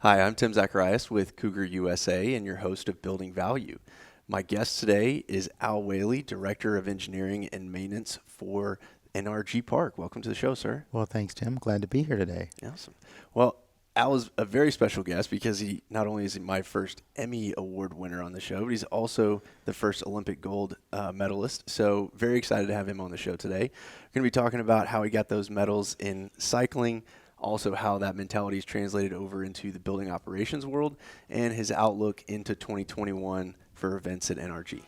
Hi, I'm Tim Zacharias with Cougar USA and your host of Building Value. My guest today is Al Whaley, Director of Engineering and Maintenance for NRG Park. Welcome to the show, sir. Well, thanks, Tim. Glad to be here today. Awesome. Well, Al is a very special guest because he not only is he my first Emmy Award winner on the show, but he's also the first Olympic gold medalist. So very excited to have him on the show today. We're going to be talking about how he got those medals in cycling, also how that mentality is translated over into the building operations world, and his outlook into 2021 for events at NRG.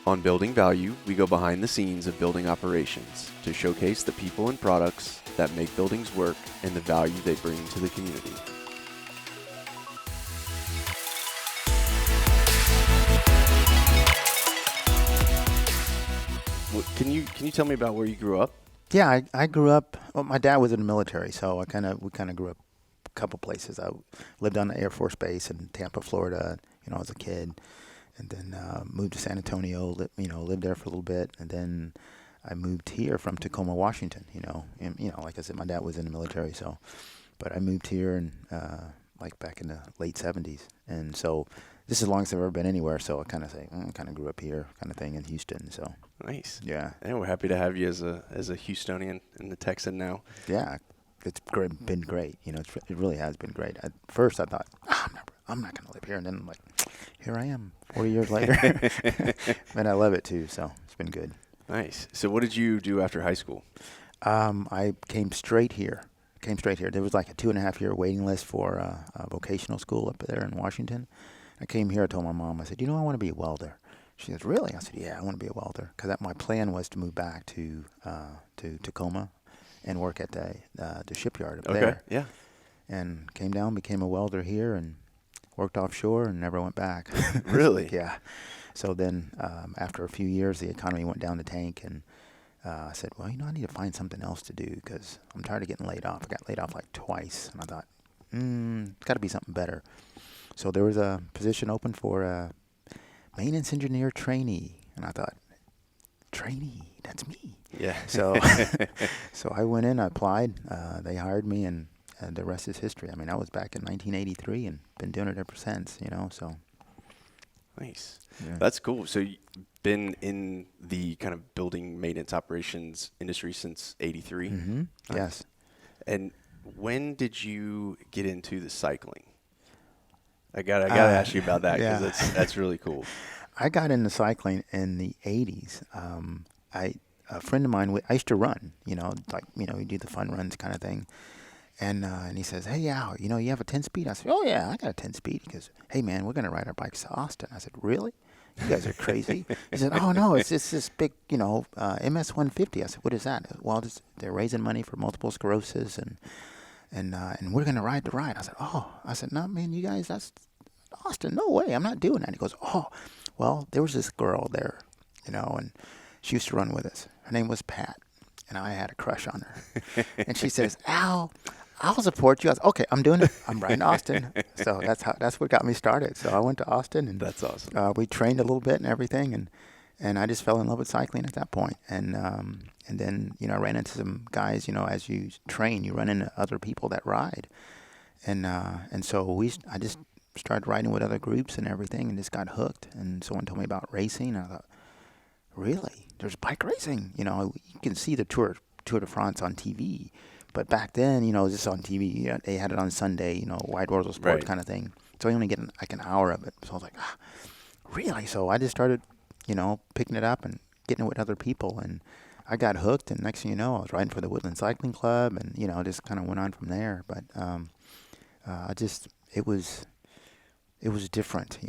On Building Value, we go behind the scenes of building operations to showcase the people and products that make buildings work and the value they bring to the community. Can you tell me about where you grew up? Yeah, I grew up. Well, my dad was in the military, so we kind of grew up a couple places. I lived on the Air Force Base in Tampa, Florida, as a kid, and then moved to San Antonio. Lived there for a little bit, and then I moved here from Tacoma, Washington. And like I said, my dad was in the military, but I moved here and like back in the late '70s, and so this is as long as I've ever been anywhere. So I kind of say, kind of grew up here, kind of thing in Houston. So nice. Yeah. And we're happy to have you as a Houstonian and the Texan now. Yeah, it's been great. It really has been great. At first, I thought, I'm not going to live here, and then I'm like, here I am, 40 years later. And I love it too. So it's been good. Nice. So what did you do after high school? I came straight here. There was like a 2.5-year waiting list for a vocational school up there in Washington. I came here. I told my mom, I said, I want to be a welder. She says, really? I said, yeah, I want to be a welder. Because my plan was to move back to Tacoma and work at the shipyard up there. Yeah. And came down, became a welder here, and worked offshore and never went back. Really? Yeah. So then after a few years, the economy went down the tank, and I said, well, I need to find something else to do because I'm tired of getting laid off. I got laid off like twice, and I thought, got to be something better. So there was a position open for a maintenance engineer trainee, and I thought, trainee, that's me. Yeah. So I went in, I applied, they hired me, and the rest is history. I mean, I was back in 1983 and been doing it ever since, so. Nice. Yeah. That's cool. So you've been in the kind of building maintenance operations industry since 83? Mm-hmm. Nice. Yes. And when did you get into the cycling? I gotta ask you about that because that's really cool. I got into cycling in the 80s. A friend of mine, I used to run, we do the fun runs kind of thing. And he says, hey, Al, you have a 10-speed? I said, oh, yeah, I got a 10-speed. He goes, hey, man, we're going to ride our bikes to Austin. I said, really? You guys are crazy. He said, oh, no, it's just this big, MS-150. I said, what is that? Well, they're raising money for multiple sclerosis, and we're going to ride the ride. I said, no, man, you guys, that's Austin. No way. I'm not doing that. He goes, oh, well, there was this girl there, and she used to run with us. Her name was Pat, and I had a crush on her. And she says, Al, I'll support you. I said, okay, I'm doing it. I'm riding to Austin. So that's what got me started. So I went to Austin, and that's awesome. We trained a little bit and everything, and I just fell in love with cycling at that point. And then I ran into some guys. As you train, you run into other people that ride, and so I just started riding with other groups and everything, and just got hooked. And someone told me about racing, and I thought, really? There's bike racing? You can see the Tour de France on TV. But back then, it was just on TV. They had it on Sunday, Wide World of Sports kind of thing. So I only get like an hour of it. So I was like, really? So I just started, picking it up and getting it with other people. And I got hooked. And next thing you know, I was riding for the Woodland Cycling Club. And, just kind of went on from there. But it was different.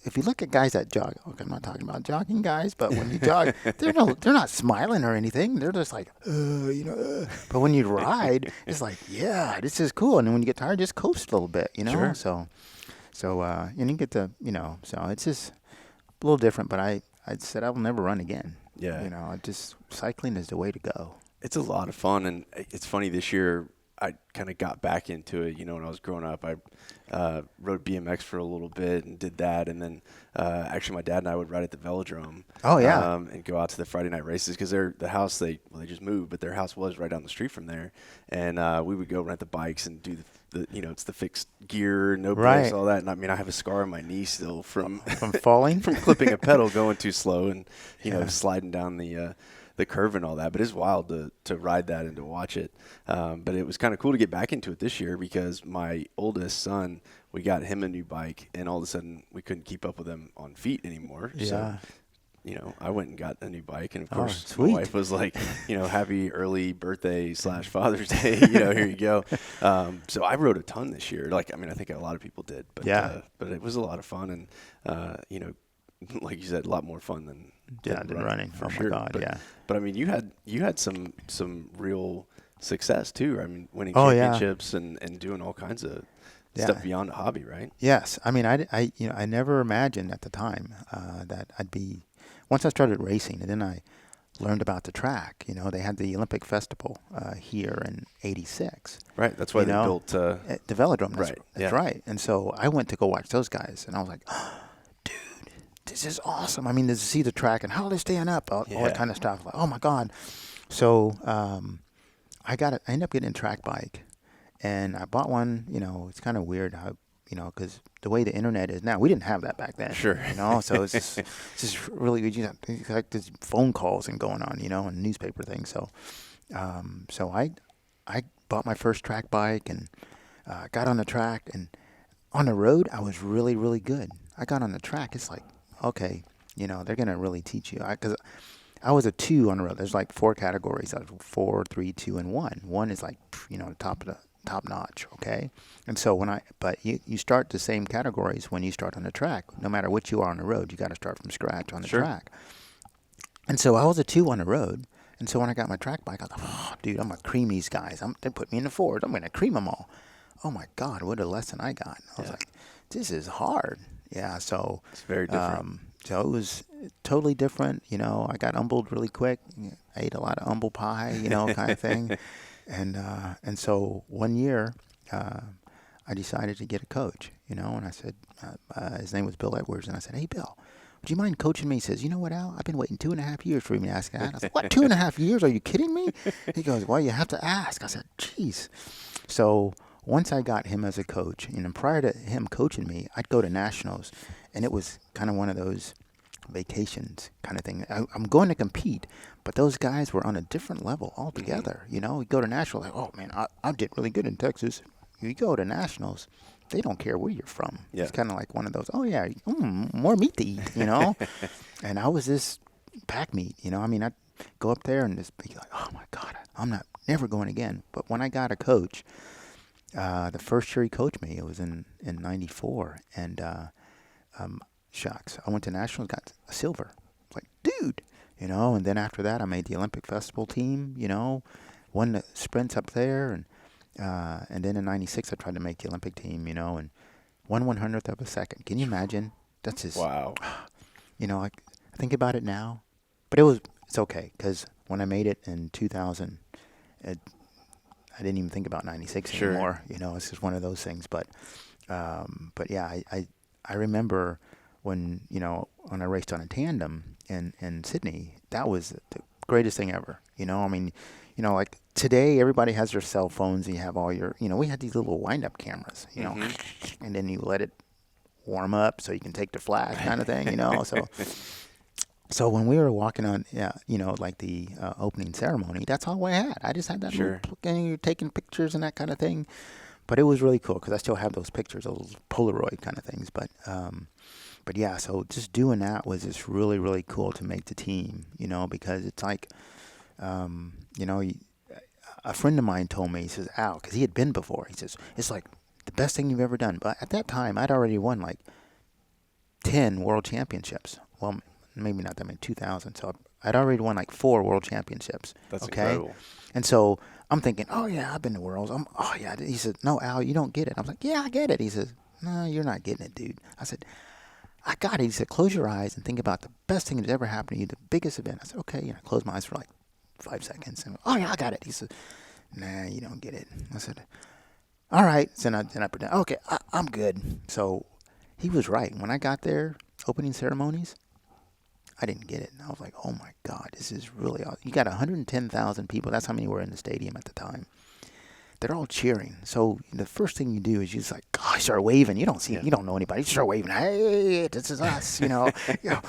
If you look at guys that jog, okay, I'm not talking about jogging guys, but when you jog, they're not smiling or anything. They're just like, But when you ride, it's like, yeah, this is cool. And then when you get tired, just coast a little bit, Sure. So and you get to, so it's just a little different. But I said I will never run again. Yeah. Cycling is the way to go. It's a lot of fun, and it's funny this year. I kind of got back into it. When I was growing up, I rode BMX for a little bit and did that. And then actually my dad and I would ride at the velodrome. Oh, yeah. And go out to the Friday night races because the house, they just moved, but their house was right down the street from there. And we would go rent the bikes and do it's the fixed gear, no brakes, all that. And I mean, I have a scar on my knee still from falling, from clipping a pedal going too slow and, sliding down the curve and all that. But it's wild to ride that and to watch it. But it was kind of cool to get back into it this year because my oldest son, we got him a new bike, and all of a sudden we couldn't keep up with him on feet anymore. Yeah. So, I went and got a new bike, and of course sweet. My wife was like, happy early birthday / Father's Day, here you go. So I rode a ton this year. I think a lot of people did, but it was a lot of fun, and like you said, a lot more fun than running. For oh sure. my God, But I mean, you had some real success too. I mean, winning Oh, championships and doing all kinds of stuff beyond a hobby, right? Yes. I mean, I never imagined at the time that I'd be. Once I started racing, and then I learned about the track. They had the Olympic Festival here in '86. Right. That's why they built the velodrome. Right. That's right. And so I went to go watch those guys, and I was like, dude, this is awesome. I mean, to see the track and how they're staying up, all that kind of stuff. Like, oh my God. So I ended up getting a track bike, and I bought one. It's kind of weird how. Because the way the internet is now, we didn't have that back then. Sure. So it's just really, like there's phone calls and going on, and newspaper things. So, so I bought my first track bike and got on the track, and on the road I was really, really good. I got on the track. It's like, okay, they're gonna really teach you. Because I was a 2 on the road. There's like 4 categories. I was 4, 3, 2, and 1. 1 is like, the top notch, okay? And so but you start the same categories when you start on the track. No matter what you are on the road, you got to start from scratch on the track. And so I was a 2 on the road, and so when I got my track bike, I thought, oh, dude, I'm gonna cream these guys. They put me in the Ford. I'm gonna cream them all. Oh my God, what a lesson I got. I was like, this is hard. Yeah, so it's very different. So it was totally different. I got humbled really quick. I ate a lot of humble pie, kind of thing. And so one year, I decided to get a coach, and I said, his name was Bill Edwards, and I said, hey, Bill, would you mind coaching me? He says, you know what, Al, I've been waiting 2.5 years for you to ask that. I said, what, 2.5 years? Are you kidding me? He goes, well, you have to ask. I said, geez. So once I got him as a coach, and prior to him coaching me, I'd go to nationals, and it was kind of one of those vacations kind of thing. I'm going to compete, but those guys were on a different level altogether. We go to nationals, like, oh man, I did really good in Texas. You go to nationals, they don't care where you're from. Yeah. It's kind of like one of those, oh yeah, more meat to eat, And I was this pack meat, I mean, I'd go up there and just be like, oh my God, I'm never going again. But when I got a coach, the first year he coached me, it was in '94, and shucks, I went to nationals, got a silver. Like, dude, and then after that, I made the Olympic Festival team, won the sprints up there, and then in '96, I tried to make the Olympic team, and 1/100th of a second. Can you imagine? That's just, wow. I think about it now, but it's okay, because when I made it in 2000, I didn't even think about '96 anymore. It's just one of those things. But yeah, I remember when I raced on a tandem in Sydney. That was the greatest thing ever. I mean, like today everybody has their cell phones and you have all your, we had these little wind-up cameras, and then you let it warm up so you can take the flash kind of thing, So when we were walking on, like the opening ceremony, that's all I had. I just had that little, and you're taking pictures and that kind of thing. But it was really cool because I still have those pictures, those Polaroid kind of things. But yeah, so just doing that was just really, really cool to make the team, because it's like, a friend of mine told me, he says, Al, because he had been before, he says, it's like the best thing you've ever done. But at that time, I'd already won like 10 world championships. Well, maybe not that many, 2000. So I'd already won like 4 world championships. That's incredible. And so I'm thinking, oh yeah, I've been to worlds. Oh yeah. He said, no, Al, you don't get it. I was like, yeah, I get it. He says, no, you're not getting it, dude. I said, I got it. He said, close your eyes and think about the best thing that's ever happened to you, the biggest event. I said, okay. I closed my eyes for like 5 seconds. And, oh yeah, I got it. He said, Nah, you don't get it. I said, all right. So then I pretend, okay, I'm good. So he was right. When I got there, opening ceremonies, I didn't get it. And I was like, oh my God, this is really awesome. You got 110,000 people. That's how many were in the stadium at the time. They're all cheering. So the first thing you do is you just like, gosh, start waving. You don't see, you don't know anybody. You start waving. Hey, this is us.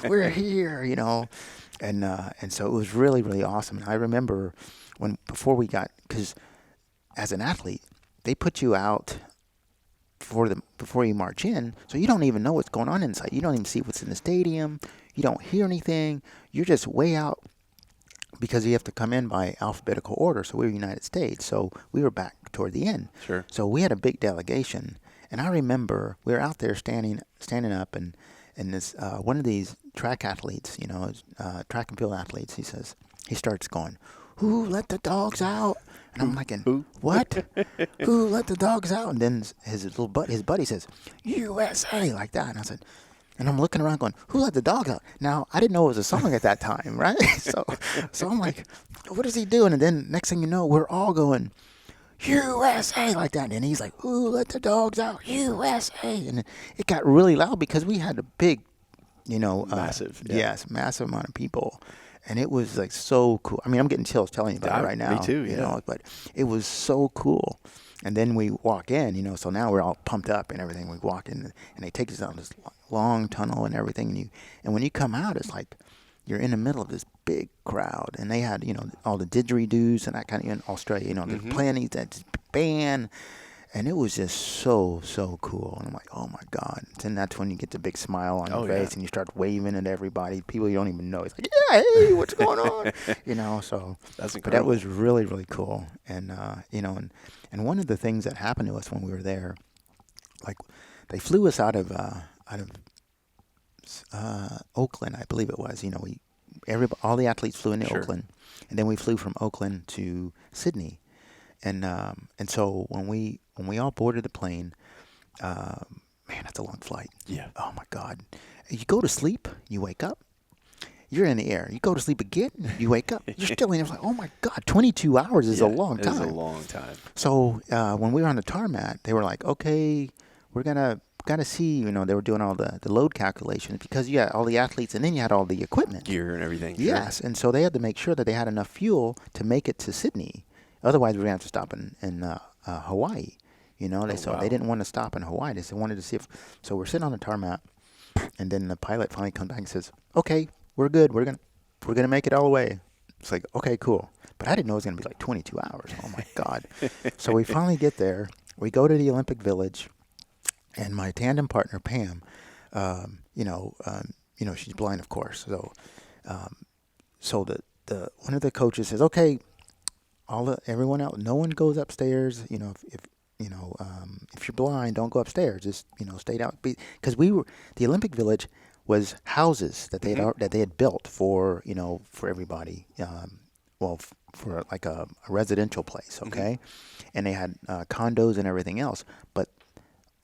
We're here. And so it was really, really awesome. And I remember because as an athlete, they put you out before you march in, so you don't even know what's going on inside. You don't even see what's in the stadium. You don't hear anything. You're just way out because you have to come in by alphabetical order. So we were United States, so we were back toward the end. Sure. So we had a big delegation, and I remember we were out there standing up, and this one of these track athletes, track and field athletes, he starts going, "Who let the dogs out?" And I'm thinking, Who? What? Who let the dogs out? And then his buddy says, USA, like that. And I'm looking around going, who let the dog out? Now, I didn't know it was a song at that time, right? So I'm like, what is he doing? And then next thing you know, we're all going, USA, like that. And he's like, who let the dogs out? USA. And it got really loud because we had a big, massive. Yes, massive amount of people. And it was like so cool. I mean, I'm getting chills telling you about it right now. Me too, yeah. But it was so cool. And then we walk in, so now we're all pumped up and everything. We walk in, and they take us down this long tunnel and everything. And when you come out, it's like you're in the middle of this big crowd. And they had, all the didgeridoos and that kind of, in Australia, they're playing that band. And it was just so, so cool. And I'm like, oh, my God. And that's when you get the big smile on your face and you start waving at everybody. People you don't even know. It's like, yeah, hey, what's going on? So That's incredible. But that was really, really cool. And, and one of the things that happened to us when we were there, like they flew us out of Oakland, I believe it was. All the athletes flew into Oakland. And then we flew from Oakland to Sydney. And so when we all boarded the plane, man, that's a long flight. Yeah. Oh my God. You go to sleep, you wake up, you're in the air. You go to sleep again, you wake up, you're still in there. It's like, oh my God, 22 hours is a long time. It is a long time. So when we were on the tarmac, they were like, okay, we're gotta see. They were doing all the load calculations because you had all the athletes and then you had all the equipment, Gear and everything. Yes, and so they had to make sure that they had enough fuel to make it to Sydney. Otherwise, we're going to have to stop in Hawaii. They didn't want to stop in Hawaii. They wanted to see if. So we're sitting on the tarmac, and then the pilot finally comes back and says, "Okay, we're good. We're gonna make it all the way." It's like, okay, cool. But I didn't know it was going to be like 22 hours. Oh my God! So we finally get there. We go to the Olympic Village, and my tandem partner Pam, she's blind, of course. So the one of the coaches says, "Okay, everyone else, no one goes upstairs. If you're blind, don't go upstairs. Just stay down." Because the Olympic Village was houses that they had built for everybody. For like a residential place, okay, and they had condos and everything else. But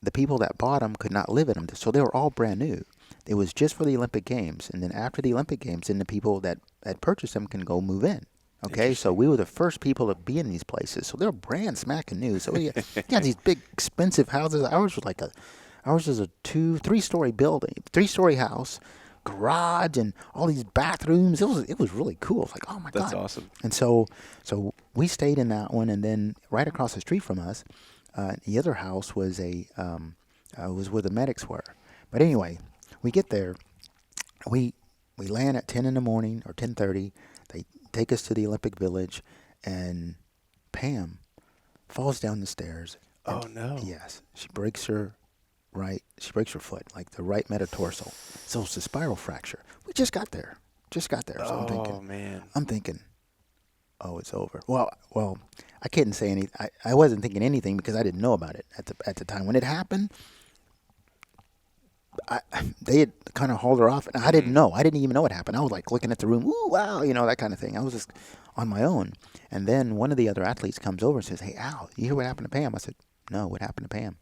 the people that bought them could not live in them, so they were all brand new. It was just for the Olympic Games, and then after the Olympic Games, then the people that purchased them can go move in. Okay, so we were the first people to be in these places. So they're brand smacking new. So we had these big, expensive houses. Ours was a 3-story building, 3-story house, garage, and all these bathrooms. It was really cool. It's like, oh my God, that's awesome. And so we stayed in that one, and then right across the street from us, the other house was was where the medics were. But anyway, we get there, we land at 10 in the morning or 10:30. They take us to the Olympic Village, and Pam falls down the stairs. Oh no! Yes, she breaks her foot, like the right metatarsal. So it's a spiral fracture. We just got there. So I'm thinking, oh, it's over. Well, I couldn't say anything. I wasn't thinking anything because I didn't know about it at the time when it happened. They had kind of hauled her off, and I didn't know. I didn't even know what happened. I was like looking at the room, ooh, wow, that kind of thing. I was just on my own. And then one of the other athletes comes over and says, "Hey, Al, you hear what happened to Pam?" I said, "No, what happened to Pam?"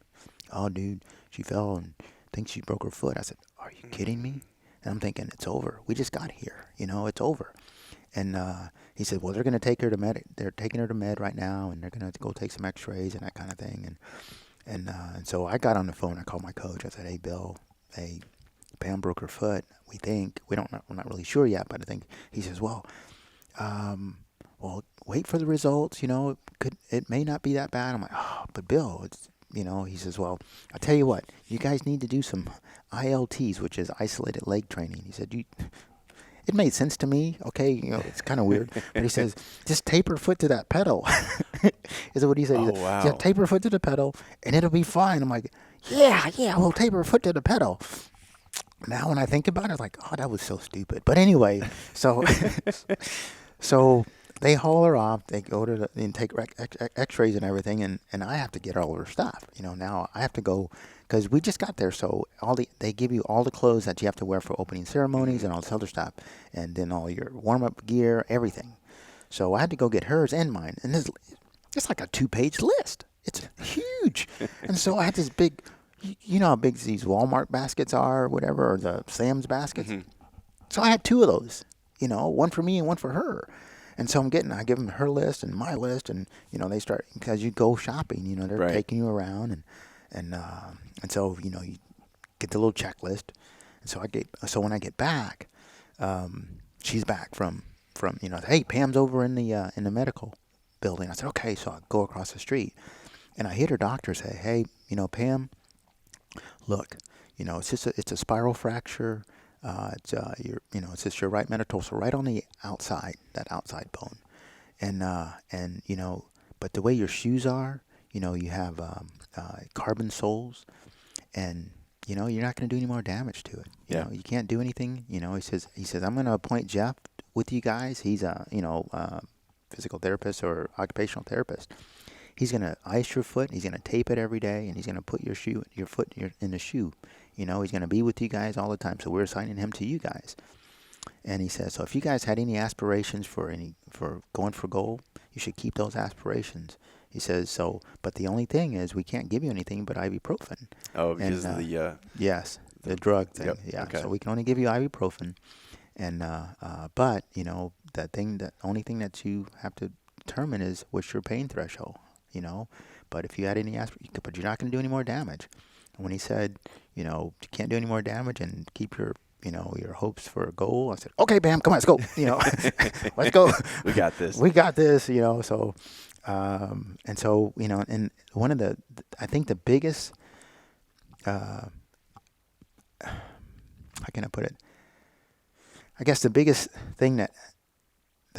"Oh, dude, she fell and thinks she broke her foot." I said, "Are you kidding me?" And I'm thinking, it's over. We just got here, it's over. And he said, well, they're going to take her to med. They're taking her to med right now, and they're going to go take some X-rays and that kind of thing. And so I got on the phone. I called my coach. I said, hey, Bill, hey, Pam broke her foot. We're not really sure yet, but I think he says, well, wait for the results. It may not be that bad. I'm like, oh, but Bill, it's, he says, well, I'll tell you what, you guys need to do some ILTs, which is isolated leg training. He said, it made sense to me. Okay, it's kind of weird, but he says, just tape her foot to that pedal. Is what he said. Oh, said, wow. yeah, tape her foot to the pedal, and it'll be fine. I'm like, yeah, we'll tape her foot to the pedal. Now when I think about it, I'm like, oh, that was so stupid. But anyway, so so they haul her off. They go to and take X-rays and everything, and I have to get all her stuff. Now I have to go because we just got there. So they give you all the clothes that you have to wear for opening ceremonies and all this other stuff, and then all your warm-up gear, everything. So I had to go get hers and mine, and it's like a 2-page list. It's huge, and so I had this big. You know how big these Walmart baskets are, or whatever, or the Sam's baskets. Mm-hmm. So I had 2 of those. One for me and one for her. And so I give them her list and my list, and they start because you go shopping. They're right. taking you around, and so you get the little checklist. And so when I get back, she's back from hey, Pam's over in the medical building. I said okay, so I go across the street, and I hear her doctor say, hey, Pam, look, it's a spiral fracture. It's just your right metatarsal, right on the outside, that outside bone, and but the way your shoes are, you have carbon soles, and you're not going to do any more damage to it. You can't do anything. He says I'm going to appoint Jeff with you guys. He's a physical therapist or occupational therapist. He's going to ice your foot. He's going to tape it every day, and he's going to put your foot in the shoe. He's going to be with you guys all the time. So we're assigning him to you guys. And he says, so if you guys had any aspirations for going for gold, you should keep those aspirations. He says, but the only thing is we can't give you anything but ibuprofen. Oh, because of the... Yes, the drug thing. Yep, yeah, okay. So we can only give you ibuprofen. And but, the only thing that you have to determine is what's your pain threshold. But if you had any but you're not going to do any more damage. And when he said, you can't do any more damage and keep your, your hopes for a goal, I said, okay, Bam, come on, let's go. Let's go. We got this. We got this. So, and so, and one of I think the biggest, how can I put it? I guess the biggest thing that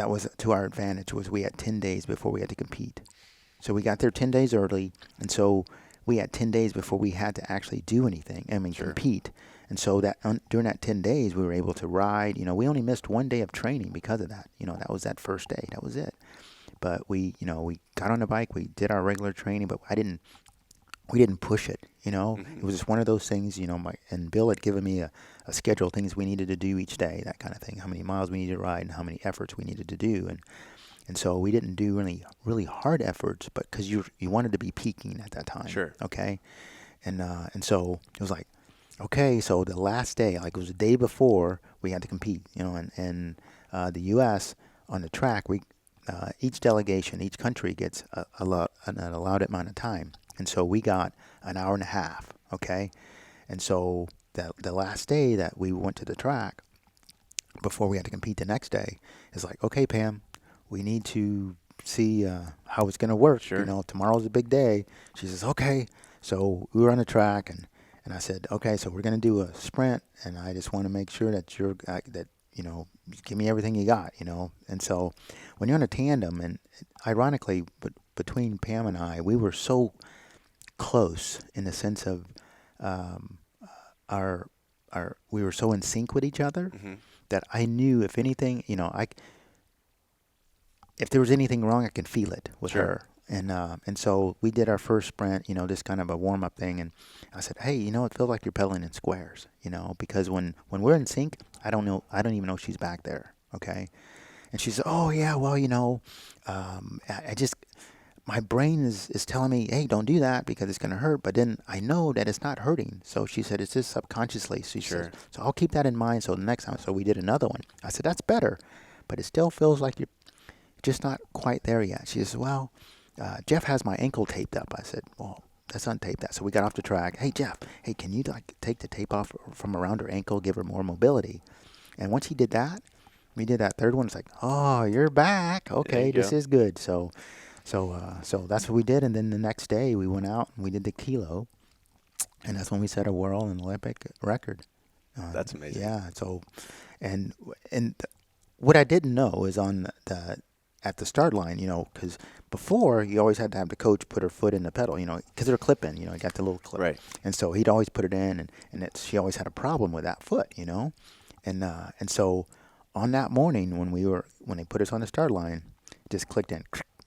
was to our advantage was we had 10 days before we had to compete. So we got there 10 days early, and so we had 10 days before we had to actually do anything, Sure. compete. And so that during that 10 days, we were able to ride. We only missed 1 day of training because of that. That was that first day. That was it. But we got on the bike. We did our regular training, but we didn't push it. Mm-hmm. It was just one of those things. And Bill had given me a schedule of things we needed to do each day, that kind of thing. How many miles we needed to ride and how many efforts we needed to do, and so we didn't do really, really hard efforts, but because you wanted to be peaking at that time. Sure. Okay. And so it was like, okay, so the last day, like it was the day before we had to compete, and the U.S. on the track, each delegation, each country gets an allowed amount of time. And so we got an hour and a half. Okay. And so the last day that we went to the track before we had to compete the next day is like, okay, Pam, we need to see how it's going to work. Sure. Tomorrow's a big day. She says, okay. So we were on the track, and I said, okay, so we're going to do a sprint, and I just want to make sure that give me everything you got, And so when you're on a tandem, and ironically, but between Pam and I, we were so close in the sense of we were so in sync with each other mm-hmm. that I knew if anything, if there was anything wrong, I could feel it with Sure. her. And so we did our first sprint, just kind of a warm-up thing. And I said, hey, it feels like you're pedaling in squares, because when we're in sync, I don't even know she's back there, okay? And she said, oh, yeah, well, I just, my brain is telling me, hey, don't do that because it's going to hurt. But then I know that it's not hurting. So she said, it's just subconsciously. She Sure. said, so I'll keep that in mind. So the next time, so we did another one. I said, that's better. but it still feels like you're just not quite there yet. She says, well, Jeff has my ankle taped up. I said, well, let's untape that. So we got off the track. Hey, Jeff, hey, can you like take the tape off from around her ankle, give her more mobility? And once he did that, we did that third one. It's like, oh, you're back. Okay, this is good. So that's what we did. And then the next day we went out and we did the kilo. And that's when we set a world and Olympic record. That's amazing. Yeah. So, and what I didn't know is at the start line, because before you always had to have the coach put her foot in the pedal, because they're clipping, you got the little clip. Right. And so he'd always put it in, and she always had a problem with that foot, and so on that morning when they put us on the start line, it just clicked in,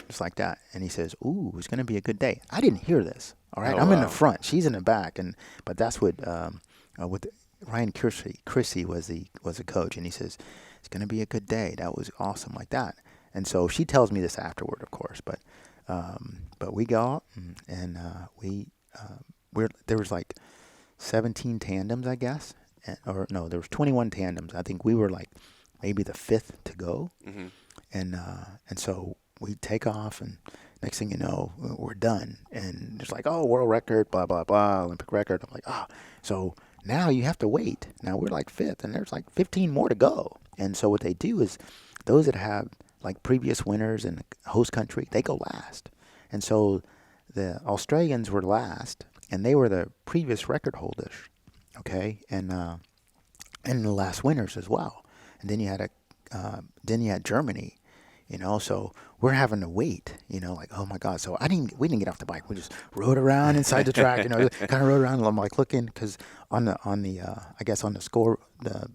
just like that, and he says, "Ooh, it's going to be a good day." I didn't hear this. All right, I'm in the front, she's in the back, but that's what with Ryan Chrissy was the coach, and he says it's going to be a good day. That was awesome, like that. And so she tells me this afterward, of course, but we go out and there was like 17 tandems, I guess, or no, there was 21 tandems. I think we were like maybe the 5th to go, and so we take off, and next thing you know, we're done, and it's like, oh, world record, blah blah blah, Olympic record. I'm like, oh, so now you have to wait. Now we're like 5th, and there's like 15 more to go. And so what they do is those that have like previous winners in the host country, they go last. And so the Australians were last, and they were the previous record holders, okay, and the last winners as well. And then you had Germany, so we're having to wait, like, oh my God. So we didn't get off the bike. We just rode around inside the track, kind of rode around. And I'm like looking, because on the I guess on the score, the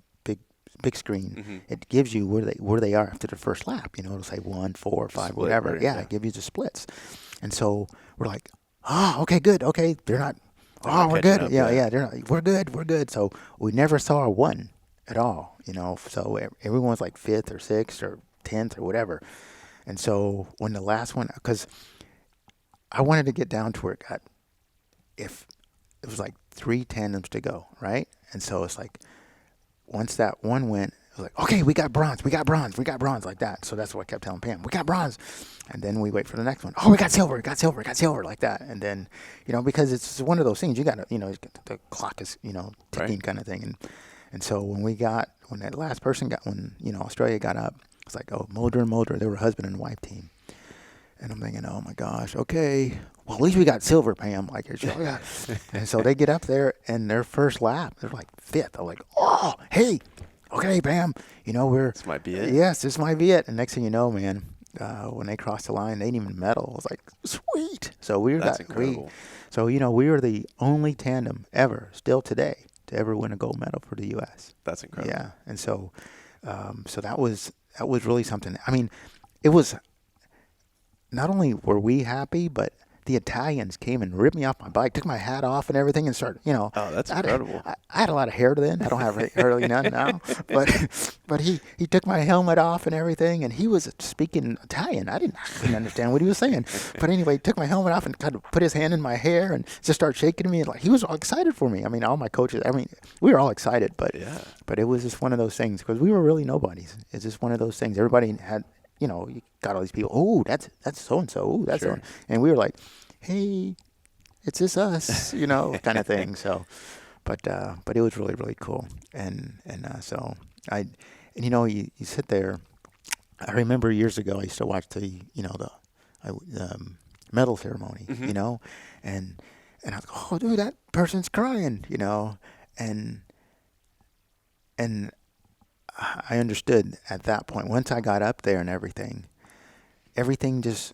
big screen, it gives you where they are after the first lap. It'll say 1, 4, 5, Split, whatever. right, Yeah, it gives you the splits. And so we're like, okay, good. Okay, they're not. We're good. Up, yeah. They're not. We're good. So we never saw a 1 at all. So everyone's like 5th or 6th or 10th or whatever. And so when the last one, because I wanted to get down to where if it was like 3 tandems to go, right? And so it's like, once that one went, it was like, okay, we got bronze, like that. So that's what I kept telling Pam, we got bronze. And then we wait for the next one. Oh, we got silver, like that. And then, because it's one of those things, you got to, the clock is, ticking right. kind of thing. And so when that last person Australia got up, it's like, oh, Mulder and Mulder, they were a husband and wife team. And I'm thinking, oh my gosh, okay. Well, at least we got silver, Pam. Like, oh, yeah. And so they get up there, and their first lap, they're like 5th. I'm like, oh, hey, okay, Pam. This might be it. Yes, this might be it. And next thing you know, man, when they crossed the line, they didn't even medal. I was like, sweet. So That's incredible. We were the only tandem ever, still today, to ever win a gold medal for the U.S. That's incredible. Yeah, and so that was really something. I mean, it was. Not only were we happy, but the Italians came and ripped me off my bike, took my hat off and everything, and started, Oh, that's incredible. I had a lot of hair then. I don't have hardly none now. But he took my helmet off and everything, and he was speaking Italian. I couldn't understand what he was saying. But anyway, he took my helmet off and kind of put his hand in my hair and just started shaking me. And like, he was all excited for me. I mean, all my coaches, we were all excited. But it was just one of those things, because we were really nobodies. It's just one of those things. Everybody had, you got all these people. Oh, that's so-and-so. Oh, that's sure. And we were like, hey, it's just us, kind of thing. So, but it was really, really cool. And so you sit there. I remember years ago, I used to watch the medal ceremony, and I was like, oh, dude, that person's crying, and I understood at that point. Once I got up there and everything just,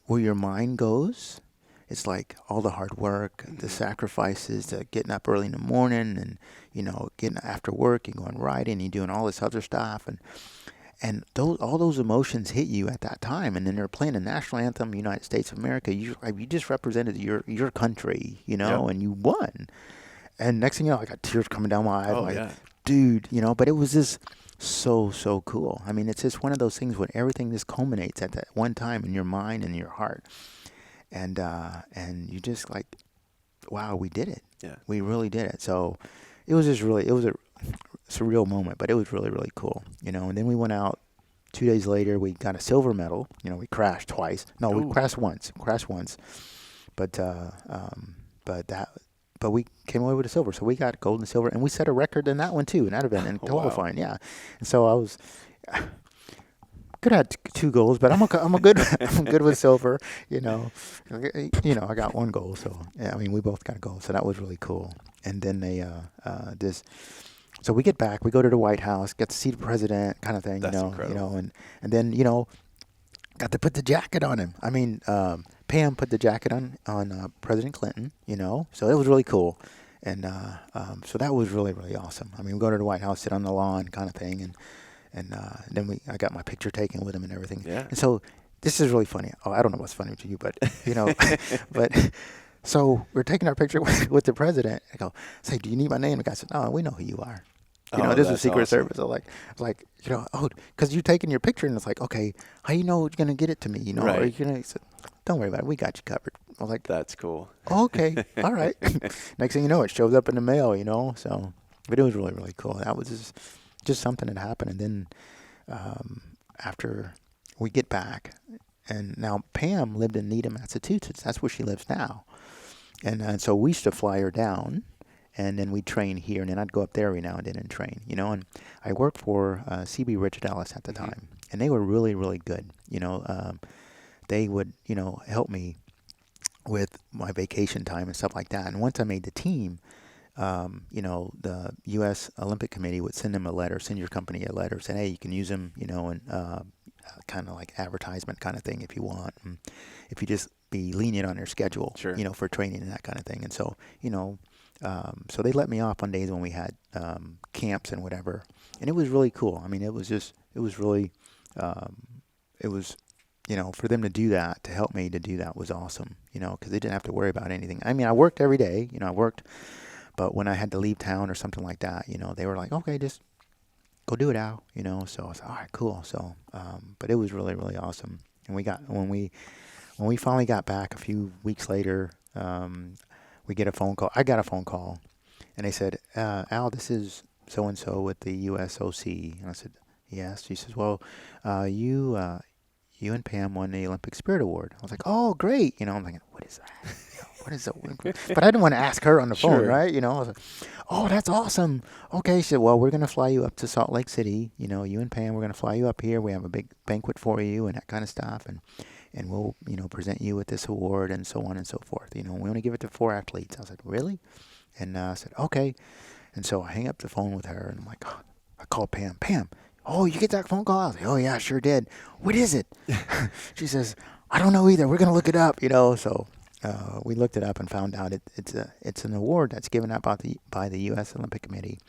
where your mind goes, it's like all the hard work, the sacrifices, the getting up early in the morning, and getting after work and going riding and doing all this other stuff, and all those emotions hit you at that time. And then they're playing the national anthem, United States of America. You just represented your country, and you won. And next thing you know, I got tears coming down my eyes. Oh, yeah. Dude, but it was just so cool. I mean, it's just one of those things when everything just culminates at that one time in your mind and your heart, and you just like, wow, we did it. Yeah, we really did it. So it was a surreal moment, but it was really, really cool, And then we went out 2 days later, we got a silver medal. We crashed twice. No, we Ooh. crashed once. But but we came away with a silver. So we got gold and silver, and we set a record in that one too, in that event, in qualifying. Yeah. And so I was could have had 2 goals, but I'm a good I'm good with silver. I got 1 goal. So yeah, I mean, we both got a goal. So that was really cool. And then so we get back, we go to the White House, get to see the president, kind of thing. That's incredible. And then got to put the jacket on him. I mean, Pam put the jacket on President Clinton. So it was really cool. And so that was really, really awesome. I mean, we go to the White House, sit on the lawn, kind of thing, and then I got my picture taken with him and everything. Yeah. And so this is really funny. Oh, I don't know what's funny to you, but but. So we're taking our picture with the president. I go, say, do you need my name? The guy said, no, we know who you are. This is Secret Service. I was like, because you're taking your picture, and it's like, okay, how you know you're going to get it to me? Right. Or you're going to, don't worry about it. We got you covered. I was like, That's cool. okay, all right. Next thing you know, it shows up in the mail, So, but it was really, really cool. That was just something that happened. And then after we get back, and now Pam lived in Needham, Massachusetts. That's where she lives now. And so we used to fly her down, and then we'd train here, and then I'd go up there every now and then and train, And I worked for CB Richard Ellis at the time, and they were really, really good. They would, help me with my vacation time and stuff like that. And once I made the team, the U.S. Olympic Committee would send them a letter, send your company a letter, saying, hey, you can use them, and kind of like advertisement kind of thing if you want. And if you just be lenient on their schedule, Sure. For training and that kind of thing. And so, so they let me off on days when we had camps and whatever. And it was really cool. I mean, it was really, for them to do that, to help me to do that was awesome, because they didn't have to worry about anything. I mean, I worked every day, but when I had to leave town or something like that, they were like, okay, just go do it, Al, So I was like, all right, cool. So, but it was really, really awesome. And when we finally got back a few weeks later, we get a phone call. I got a phone call, and they said, Al, this is so-and-so with the USOC. And I said, yes. She says, well, you and Pam won the Olympic Spirit Award. I was like, oh, great. I'm thinking, what is that? What is that? But I didn't want to ask her on the phone, Sure. right? I was like, oh, that's awesome. Okay. She said, well, we're going to fly you up to Salt Lake City. You and Pam, we're going to fly you up here. We have a big banquet for you and that kind of stuff. And we'll, present you with this award and so on and so forth. We only give it to 4 athletes. I was like, really? And I said, okay. And so I hang up the phone with her, and I'm like, oh, I called Pam. Pam, oh, you get that phone call? I was like, oh, yeah, I sure did. What is it? She says, I don't know either. We're going to look it up, So we looked it up and found out it's an award that's given out by the U.S. Olympic Committee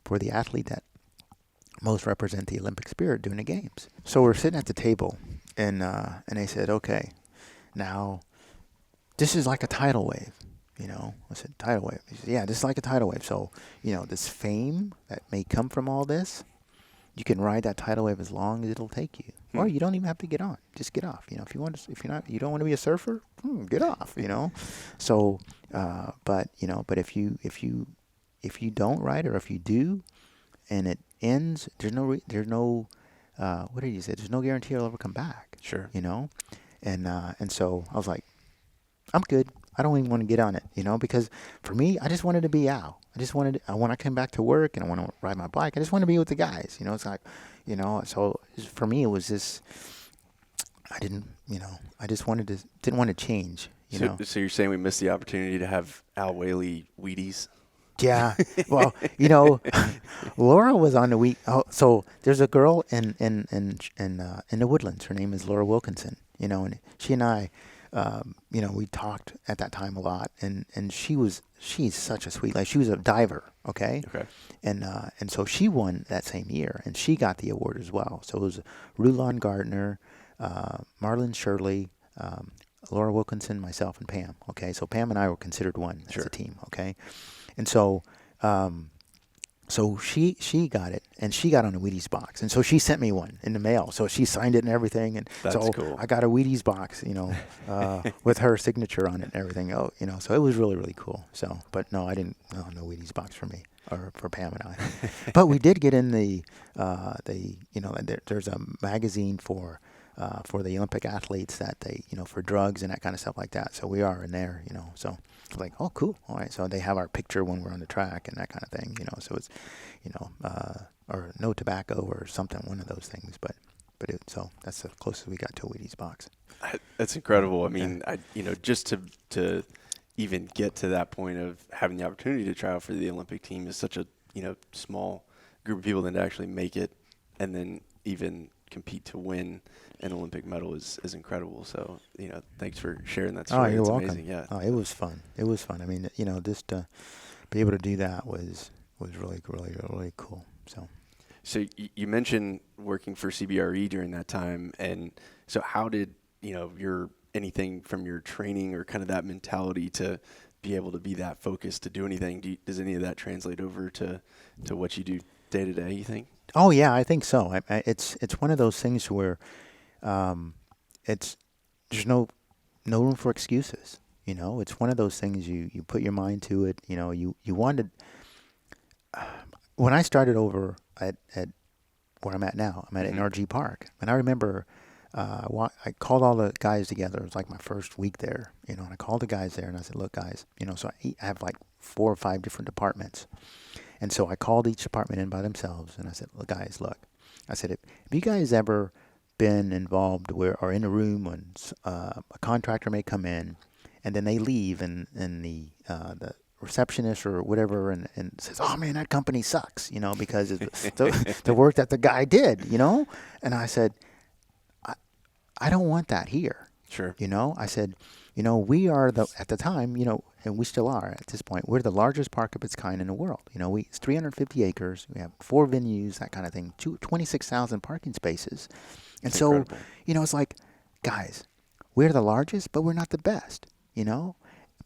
for the athlete that most represent the Olympic spirit during the games. So we're sitting at the table, and they said, okay, now this is like a tidal wave, I said, tidal wave. He said, yeah, this is like a tidal wave. So, this fame that may come from all this, you can ride that tidal wave as long as it'll take you. Or you don't even have to get on. Just get off. If you don't want to be a surfer, get off, So, but if you don't ride, or if you do, and it ends, there's no what did you say? There's no guarantee it'll ever come back. Sure. And so I was like, I'm good. I don't even want to get on it, because for me, I just wanted to be out. When I came back to work and I want to ride my bike, I just want to be with the guys, it's like, so for me, it was this, I didn't want to change, So you're saying we missed the opportunity to have Al Whaley Wheaties? Yeah. Well, Laura was on the week. Oh, so there's a girl in the Woodlands. Her name is Laura Wilkinson, and she and I, we talked at that time a lot, and she's such a sweet lady. She was a diver. Okay. And so she won that same year, and she got the award as well. So it was Rulon Gardner, Marlon Shirley, Laura Wilkinson, myself, and Pam. Okay. So Pam and I were considered one as a team. Okay. And so So she got it, and she got on a Wheaties box, and so she sent me one in the mail. So she signed it and everything, and That's so cool. I got a Wheaties box, with her signature on it and everything. Oh, so it was really, really cool. So, but no, I didn't. No Wheaties box for me or for Pam and I. But we did get in there's a magazine for the Olympic athletes that for drugs and that kind of stuff like that. So we are in there, so. Like, oh, cool. All right. So they have our picture when we're on the track and that kind of thing, so it's, or no tobacco or something, one of those things. So that's the closest we got to a Wheaties box. That's incredible. I mean, just to even get to that point of having the opportunity to try out for the Olympic team is such a, small group of people then to actually make it and then even compete to win an Olympic medal is incredible. So, thanks for sharing that story. Oh, you're it's welcome. Amazing. Yeah. Oh, it was fun. It was fun. I mean, just to be able to do that was really, really, really cool. So you mentioned working for CBRE during that time. And so how did, anything from your training or kind of that mentality to be able to be that focused to do anything? Does any of that translate over to what you do day to day, you think? Oh yeah, I think so. It's one of those things where there's no room for excuses. It's one of those things you put your mind to it. You wanted. When I started over at where I'm at now, I'm at NRG Park, and I remember I called all the guys together. It was like my first week there, and I called the guys there, and I said, "Look, guys, so I have like 4 or 5 different departments." And so I called each department in by themselves, and I said, "Look, guys, look." I said, "Have you guys ever been involved or in a room when a contractor may come in, and then they leave, and the receptionist or whatever, and says, 'Oh man, that company sucks,' because it's the work that the guy did, And I said, I don't want that here. Sure. I said, we are at the time, and we still are at this point, we're the largest park of its kind in the world. It's 350 acres. We have 4 venues, that kind of thing, 26,000 parking spaces. And That's so, incredible. It's like, guys, we're the largest, but we're not the best,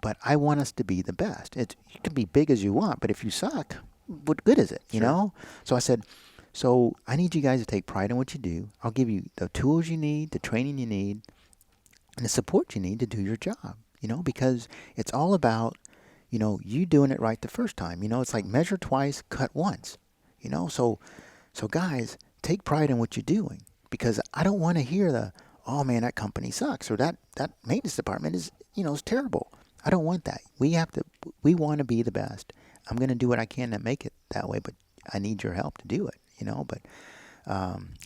But I want us to be the best. You can be big as you want, but if you suck, what good is it, Sure. So I said, so I need you guys to take pride in what you do. I'll give you the tools you need, the training you need, and the support you need to do your job, because it's all about, you doing it right the first time. It's like measure twice, cut once, So guys, take pride in what you're doing, because I don't want to hear oh man, that company sucks, or that maintenance department is, is terrible. I don't want that. We want to be the best. I'm going to do what I can to make it that way, but I need your help to do it,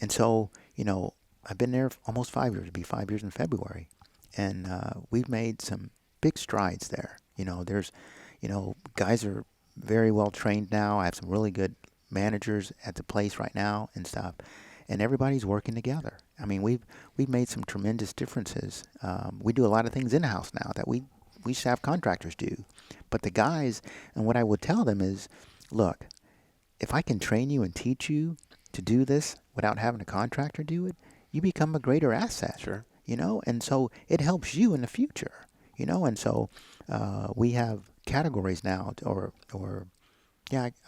and so, I've been there almost 5 years. It'll be 5 years in February. And we've made some big strides there. There's, guys are very well trained now. I have some really good managers at the place right now and stuff. And everybody's working together. I mean, we've made some tremendous differences. We do a lot of things in-house now that we used to have contractors do. But the guys, and what I would tell them is, look, if I can train you and teach you to do this without having a contractor do it, you become a greater asset. Sure. And so it helps you in the future, and so we have categories now,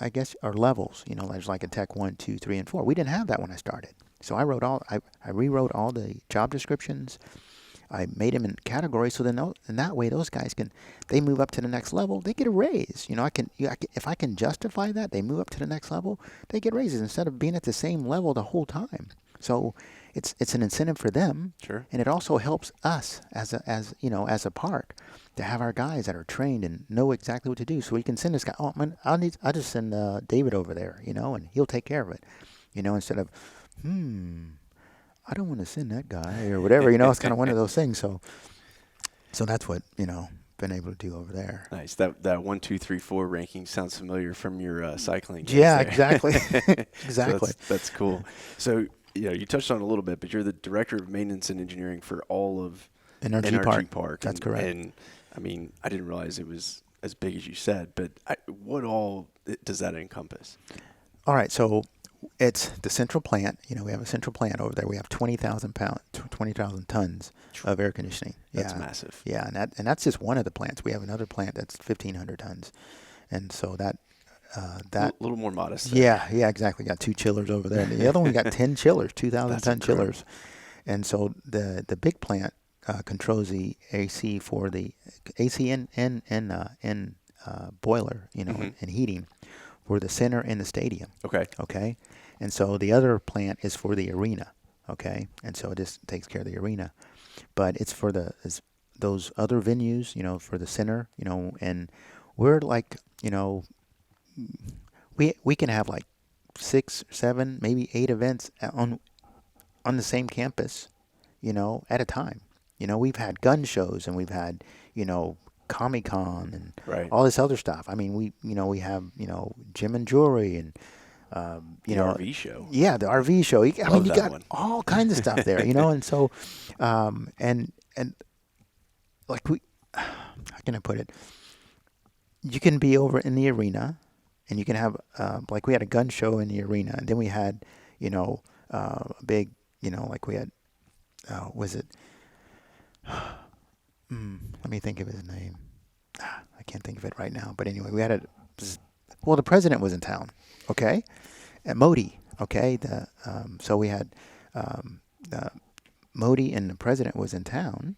I guess, or levels, there's like a tech 1, 2, 3, and 4. We didn't have that when I started. So I rewrote all the job descriptions. I made them in categories, so then in that way those guys they move up to the next level, they get a raise. If I can justify that, they move up to the next level, they get raises instead of being at the same level the whole time. So it's an incentive for them, Sure. and it also helps us as a park to have our guys that are trained and know exactly what to do. So we can send this guy. Oh man, I'll just send David over there, and he'll take care of it, instead of I don't want to send that guy or whatever. It's kind of one of those things. So that's what been able to do over there. Nice. That 1, 2, 3, 4 ranking sounds familiar from your cycling. Yeah, days exactly. there. Exactly. So that's cool. So you touched on it a little bit, but you're the director of maintenance and engineering for all of NRG Park. That's and, correct. And I mean, I didn't realize it was as big as you said, but what all does that encompass? All right, so it's the central plant. We have a central plant over there. We have 20,000 tons of air conditioning. That's massive. Yeah, and that's just one of the plants. We have another plant that's 1,500 tons, and so that that. A little more modest. There. Yeah, exactly. Got 2 chillers over there. And the other one got 10 chillers, 2,000 ton chillers. And so the big plant controls the AC for the AC and boiler, and heating for the center and the stadium. Okay. And so the other plant is for the arena. Okay. And so it just takes care of the arena, but it's for those other venues, for the center, and we're like, we can have like 6, 7, maybe 8 events on the same campus, at a time. We've had gun shows and we've had, Comic-Con and all this other stuff. I mean, we have, gym and jewelry and, the RV show. Yeah, the RV show. You got one. all kinds of stuff there, and so, and like how can I put it? You can be over in the arena, and you can have like we had a gun show in the arena, and then we had, a big, like we had, was it? Let me think of his name. I can't think of it right now. But anyway, we had the president was in town, okay, at Modi, okay. So we had Modi and the president was in town,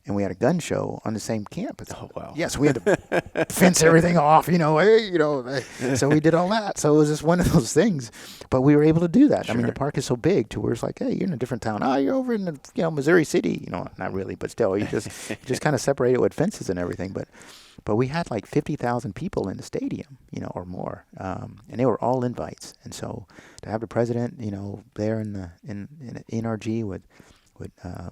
and we had a gun show on the same campus. Oh, wow. Yes, we had to fence everything off, so we did all that. So it was just one of those things, but we were able to do that. Sure. I mean, the park is so big to where it's like, hey, you're in a different town. Oh, you're over in the, Missouri City, not really, but still, you just kind of separate it with fences and everything. But we had like 50,000 people in the stadium, or more, and they were all invites. And so to have the president, there in NRG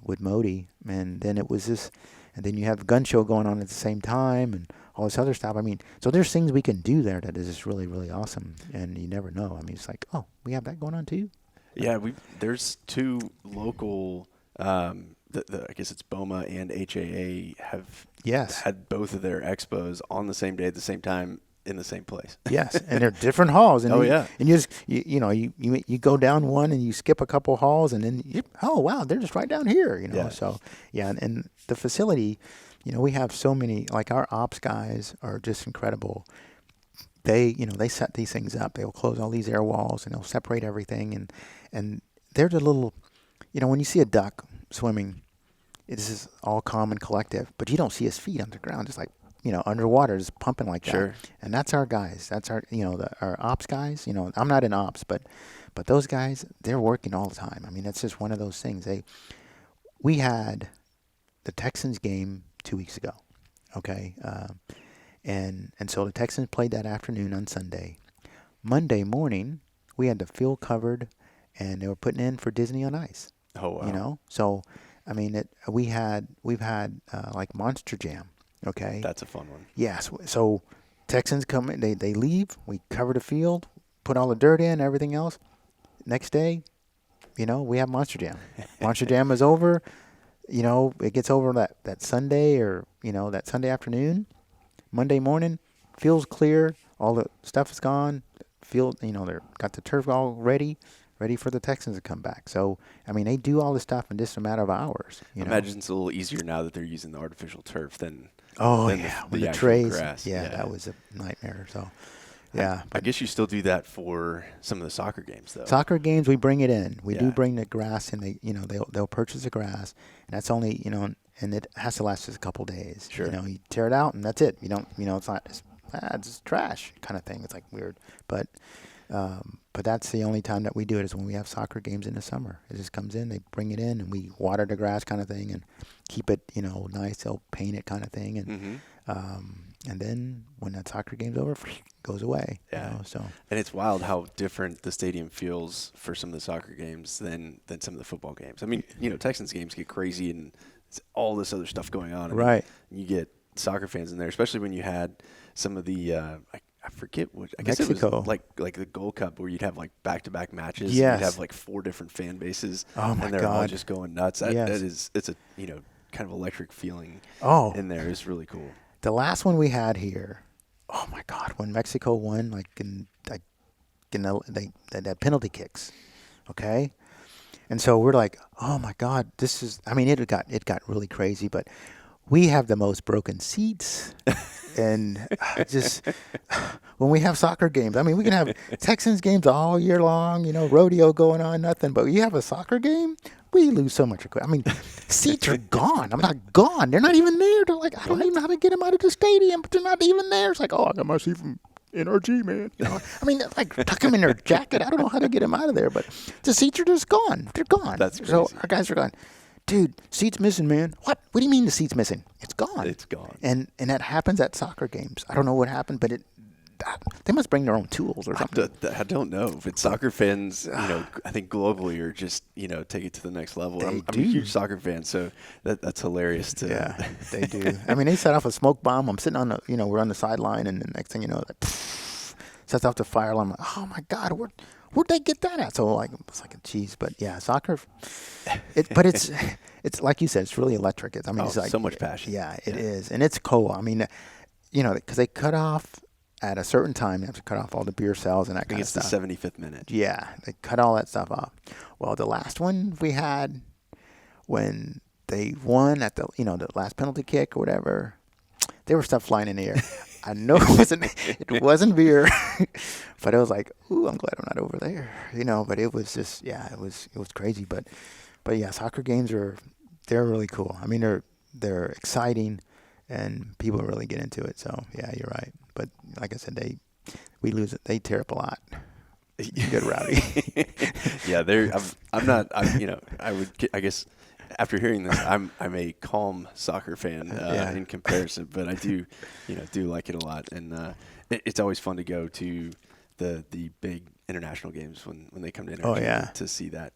with Modi, and then it was this, and then you have the gun show going on at the same time, and all this other stuff. I mean, so there's things we can do there that is just really, really awesome, and you never know. I mean, it's like, oh, we have that going on too. Yeah, there's 2 local. I guess it's BOMA and HAA have had both of their expos on the same day at the same time in the same place. Yes, and they're different halls. And yeah. And you just you go down one and you skip a couple halls, and then oh wow, they're just right down here. Yeah. So yeah, and the facility, we have so many. Like our ops guys are just incredible. They set these things up. They'll close all these air walls and they'll separate everything, and they're the little, when you see a duck swimming, it's just all calm and collective, but you don't see his feet underground, just like, underwater, just pumping like that. Sure. And that's our guys. That's our, our ops guys. I'm not in ops, but those guys, they're working all the time. I mean, that's just one of those things. We had the Texans game 2 weeks ago, okay, and so the Texans played that afternoon on Sunday. Monday morning, we had the field covered, and they were putting in for Disney on Ice. Oh wow. So. I mean, we've had like Monster Jam, okay? That's a fun one. Yes. So Texans come in, they leave, we cover the field, put all the dirt in, everything else. Next day, we have Monster Jam. Monster Jam is over, it gets over that Sunday or, that Sunday afternoon. Monday morning, field's clear, all the stuff is gone, field, they're got the turf all ready for the Texans to come back. So, I mean, they do all this stuff in just a matter of hours. I imagine it's a little easier now that they're using the artificial turf than the actual trays. grass. Yeah, that was a nightmare. So, yeah. I guess you still do that for some of the soccer games, though. Soccer games, we bring it in. We do bring the grass, and they'll purchase the grass, and that's only and it has to last just a couple days. Sure. You tear it out, and that's it. You don't, it's not, it's trash kind of thing. It's like weird, but that's the only time that we do it is when we have soccer games in the summer. It just comes in, they bring it in, and we water the grass kind of thing and keep it, nice. They'll paint it kind of thing, and and then when that soccer game's over, it goes away. Yeah. So and it's wild how different the stadium feels for some of the soccer games than some of the football games. I mean, Texans games get crazy and it's all this other stuff going on. Right. You get soccer fans in there, especially when you had some of the I forget which. I guess Mexico. it was like the Gold Cup where you'd have like back-to-back matches. Yes. You'd have like 4 different fan bases. Oh my and they're God. all just going nuts. Yes. It's a kind of electric feeling. In there. It's really cool. The last one we had here, oh my God, when Mexico won, that penalty kicks, okay, and so we're like, oh my God, this is. I mean, it got really crazy, but we have the most broken seats. And just when we have soccer games. I mean, we can have Texans games all year long, rodeo going on, nothing. But you have a soccer game, we lose so much equipment. I mean, seats are gone. I'm not gone. They're not even there. They're like, I don't even know how to get them out of the stadium, but they're not even there. It's like, oh, I got my seat from NRG, man. I mean, like, tuck them in their jacket. I don't know how to get them out of there, but the seats are just gone. They're gone. That's crazy. So our guys are gone. Dude, seat's missing, man. What? What do you mean the seat's missing? It's gone. It's gone. And that happens at soccer games. I don't know what happened, but they must bring their own tools or something. I don't know. But soccer fans, I think globally are just, take it to the next level. I'm a huge soccer fan, so that's hilarious. Yeah, they do. I mean, they set off a smoke bomb. I'm sitting on the, we're on the sideline, and the next thing you know, like, sets off the fire alarm. I'm like, oh my God, where'd they get that at? So like, it's like, geez, but yeah, soccer. But it's like you said, it's really electric. It's like so much passion. Yeah, it is, and it's cool. I mean, because they cut off at a certain time. They have to cut off all the beer sales and that kind of stuff. I think it's the 75th minute. Yeah, they cut all that stuff off. Well, the last one we had when they won at the last penalty kick or whatever, there was stuff flying in the air. I know it wasn't beer, but it was like, ooh, I'm glad I'm not over there, But it was just, it was crazy. But yeah, soccer games they're really cool. I mean, they're exciting, and people really get into it. So yeah, you're right. But like I said, we lose it. They tear up a lot. Get rowdy. Yeah, I guess. After hearing this, I'm a calm soccer fan in comparison, but I do like it a lot, and it's always fun to go to the big international games when they come to NRG to see that.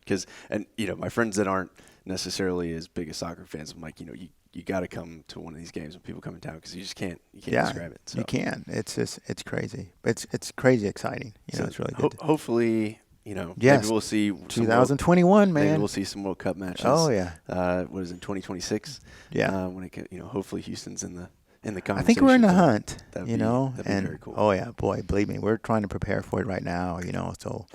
And my friends that aren't necessarily as big as soccer fans, I'm like, you got to come to one of these games when people come in town, because you just can't describe it. So. You can. It's crazy. It's crazy exciting. It's really good. Hopefully. Maybe we'll see 2021, man. Maybe we'll see some World Cup matches. Oh yeah. What is it, 2026? Yeah. When it hopefully Houston's in the conversation. I think we're in the hunt. That'd be very cool. Oh yeah, boy, believe me, we're trying to prepare for it right now. So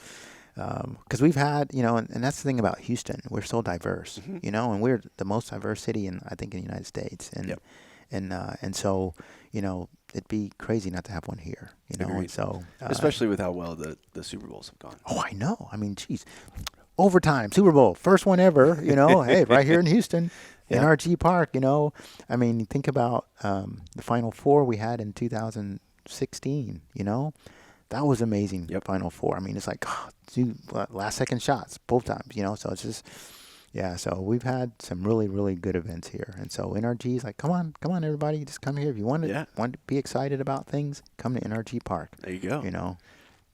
because we've had, and that's the thing about Houston, we're so diverse. And we're the most diverse city in the United States, and so it'd be crazy not to have one here, Agreed. And so especially with how well the Super Bowls have gone. Oh, I know. I mean, geez, overtime Super Bowl, first one ever. Hey, right here in Houston, NRG Park. I mean, think about the Final Four we had in 2016. That was amazing. Yep. Final Four. I mean, it's like last second shots both times. So it's just. Yeah, so we've had some really, really good events here. And so NRG is like, come on, everybody, just come here. If you want to be excited about things, come to NRG Park. There you go.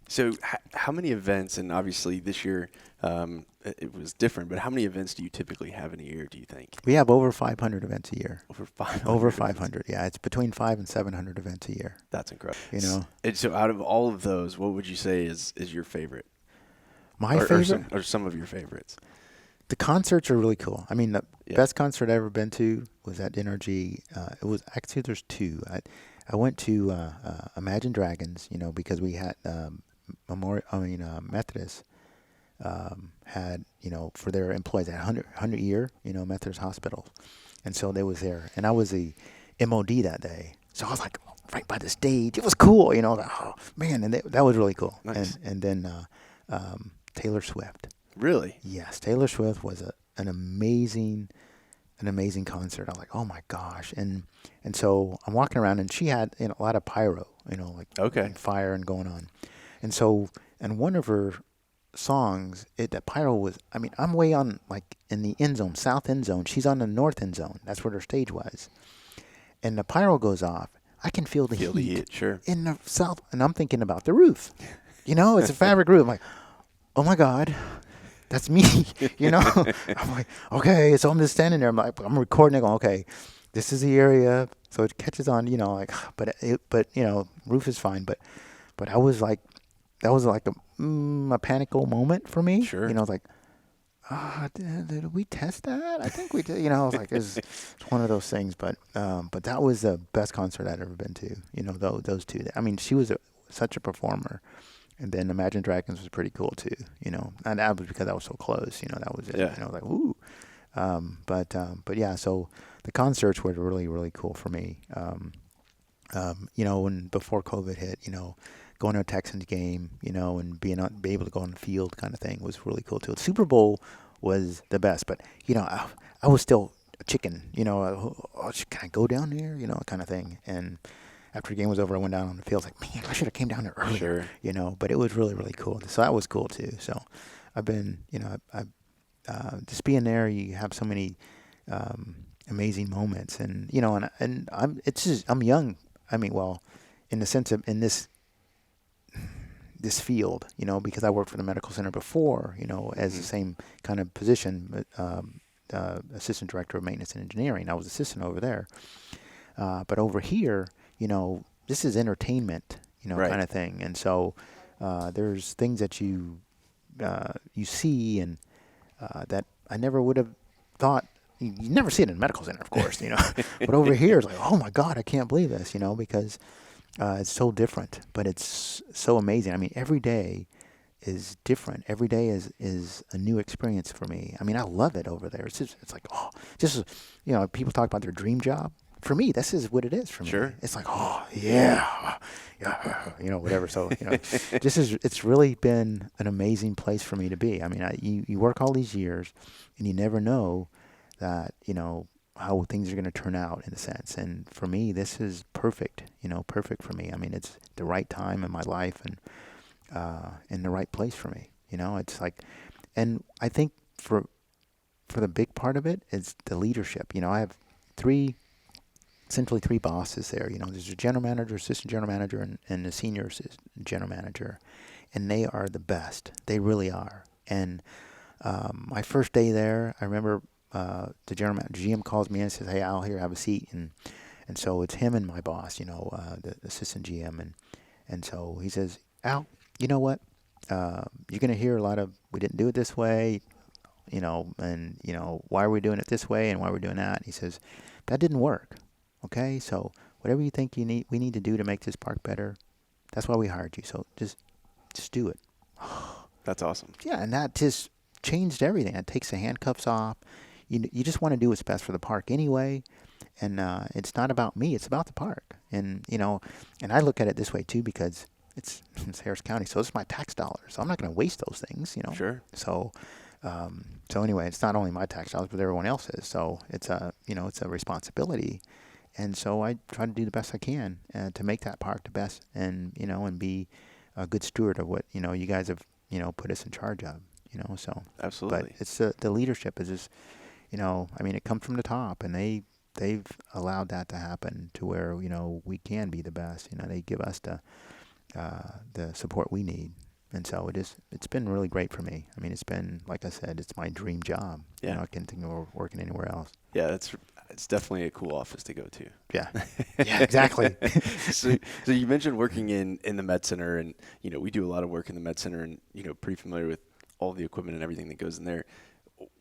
So how many events, and obviously this year it was different, but how many events do you typically have in a year, do you think? We have over 500 events a year. Over 500? Over 500, yeah. It's between 500 and 700 events a year. That's incredible. And so out of all of those, what would you say is your favorite? My favorite? Or some of your favorites? The concerts are really cool. I mean, the best concert I ever been to was at NRG. It was actually, there's two. I went to Imagine Dragons, because we had Methodist had, for their employees, they had 100 year, Methodist hospital, and so they was there, and I was the MOD that day, so I was like right by the stage. It was cool, like, oh man, and that was really cool. Nice. And then Taylor Swift. Really? Yes, Taylor Swift was an amazing concert. I was like, oh my gosh, and so I'm walking around, and she had a lot of pyro, like fire and going on, and so and one of her songs, that pyro was. I mean, I'm way on like in the end zone, south end zone. She's on the north end zone. That's where their stage was, and the pyro goes off. I can feel the heat. Sure. In the south, and I'm thinking about the roof. It's a fabric roof. I'm like, oh my God. That's me, I'm like, okay, so I'm just standing there. I'm recording it, going, okay, this is the area, so it catches on, but roof is fine. But I was like, that was like a panical moment for me. Sure. I was like, did we test that? I think we did. I was like, it's one of those things. But that was the best concert I'd ever been to. Those two. I mean, she was such a performer. And then Imagine Dragons was pretty cool too, and that was because I was so close, that was it. Yeah. Like, ooh. But yeah, so the concerts were really, really cool for me. when before COVID hit, going to a Texans game, and be able to go on the field kind of thing was really cool too. The Super Bowl was the best, but I was still a chicken, can I go down there, kind of thing. And after the game was over, I went down on the field. I was like, man, I should have came down there earlier, but it was really, really cool. So that was cool too. So I've been, just being there, you have so many amazing moments, and I'm young. I mean, well, in the sense of in this field, because I worked for the medical center before, as the same kind of position, assistant director of maintenance and engineering. I was assistant over there, but over here, this is entertainment, Right. kind of thing, and so there's things that you see and that I never would have thought. You never see it in a medical center, of course, but over here it's like, oh my God, I can't believe this, because it's so different, but it's so amazing. I mean, every day is different. Every day is a new experience for me. I mean, I love it over there. It's like, people talk about their dream job. For me, this is what it is for me. Sure. It's like, oh yeah, whatever. So, it's really been an amazing place for me to be. I mean, you work all these years, and you never know that, how things are going to turn out in a sense. And for me, this is perfect, perfect for me. I mean, it's the right time in my life and in the right place for me. It's like, and I think for the big part of it is the leadership. I have essentially three bosses there. There's a general manager, assistant general manager, and the senior general manager. And they are the best. They really are. And my first day there, I remember the GM calls me in and says, "Hey, Al, here, have a seat." And so it's him and my boss, the assistant GM. And so he says, "Al, you know what? You're going to hear a lot of, we didn't do it this way, and, why are we doing it this way and why are we doing that?" And he says, "That didn't work. Okay? So whatever you think we need to do to make this park better, that's why we hired you. So just do it." That's awesome. Yeah, and that just changed everything. It takes the handcuffs off. You just want to do what's best for the park anyway, and it's not about me. It's about the park, and and I look at it this way too because it's Harris County, so it's my tax dollars. So I'm not going to waste those things, Sure. So, anyway, it's not only my tax dollars, but everyone else's. So it's it's a responsibility, and so I try to do the best I can to make that park the best, and and be a good steward of what you guys have put us in charge of. So Absolutely. but it's the leadership is just. I mean, it comes from the top, and they've allowed that to happen to where we can be the best. They give us the support we need, and so it's been really great for me. I mean, it's been, like I said, it's my dream job. Yeah. I can't think of working anywhere else. Yeah, it's definitely a cool office to go to. Yeah, yeah, exactly. So you mentioned working in the Med Center, and we do a lot of work in the Med Center, and pretty familiar with all the equipment and everything that goes in there.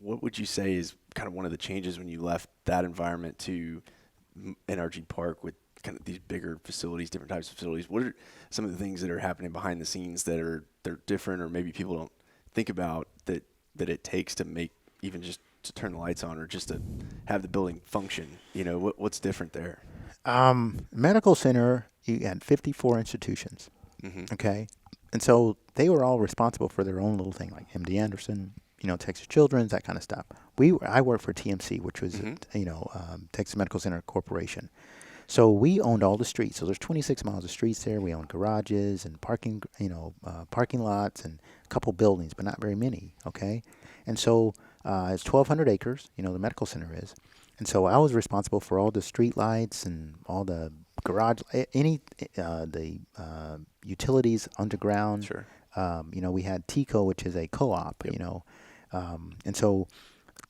What would you say is kind of one of the changes when you left that environment to NRG Park with kind of these bigger facilities, different types of facilities? What are some of the things that are happening behind the scenes they're different, or maybe people don't think about that it takes to make, even just to turn the lights on or just to have the building function? What's different there? Medical center, you had 54 institutions. Mm-hmm. Okay, and so they were all responsible for their own little thing, like MD Anderson, Texas Children's, that kind of stuff. I worked for TMC, which was, Texas Medical Center Corporation. So we owned all the streets. So there's 26 miles of streets there. We owned garages and parking lots and a couple buildings, but not very many. Okay, and so it's 1,200 acres. The medical center is, and so I was responsible for all the street lights and all the garage, the utilities underground. Sure. We had TICO, which is a co-op. Yep. And so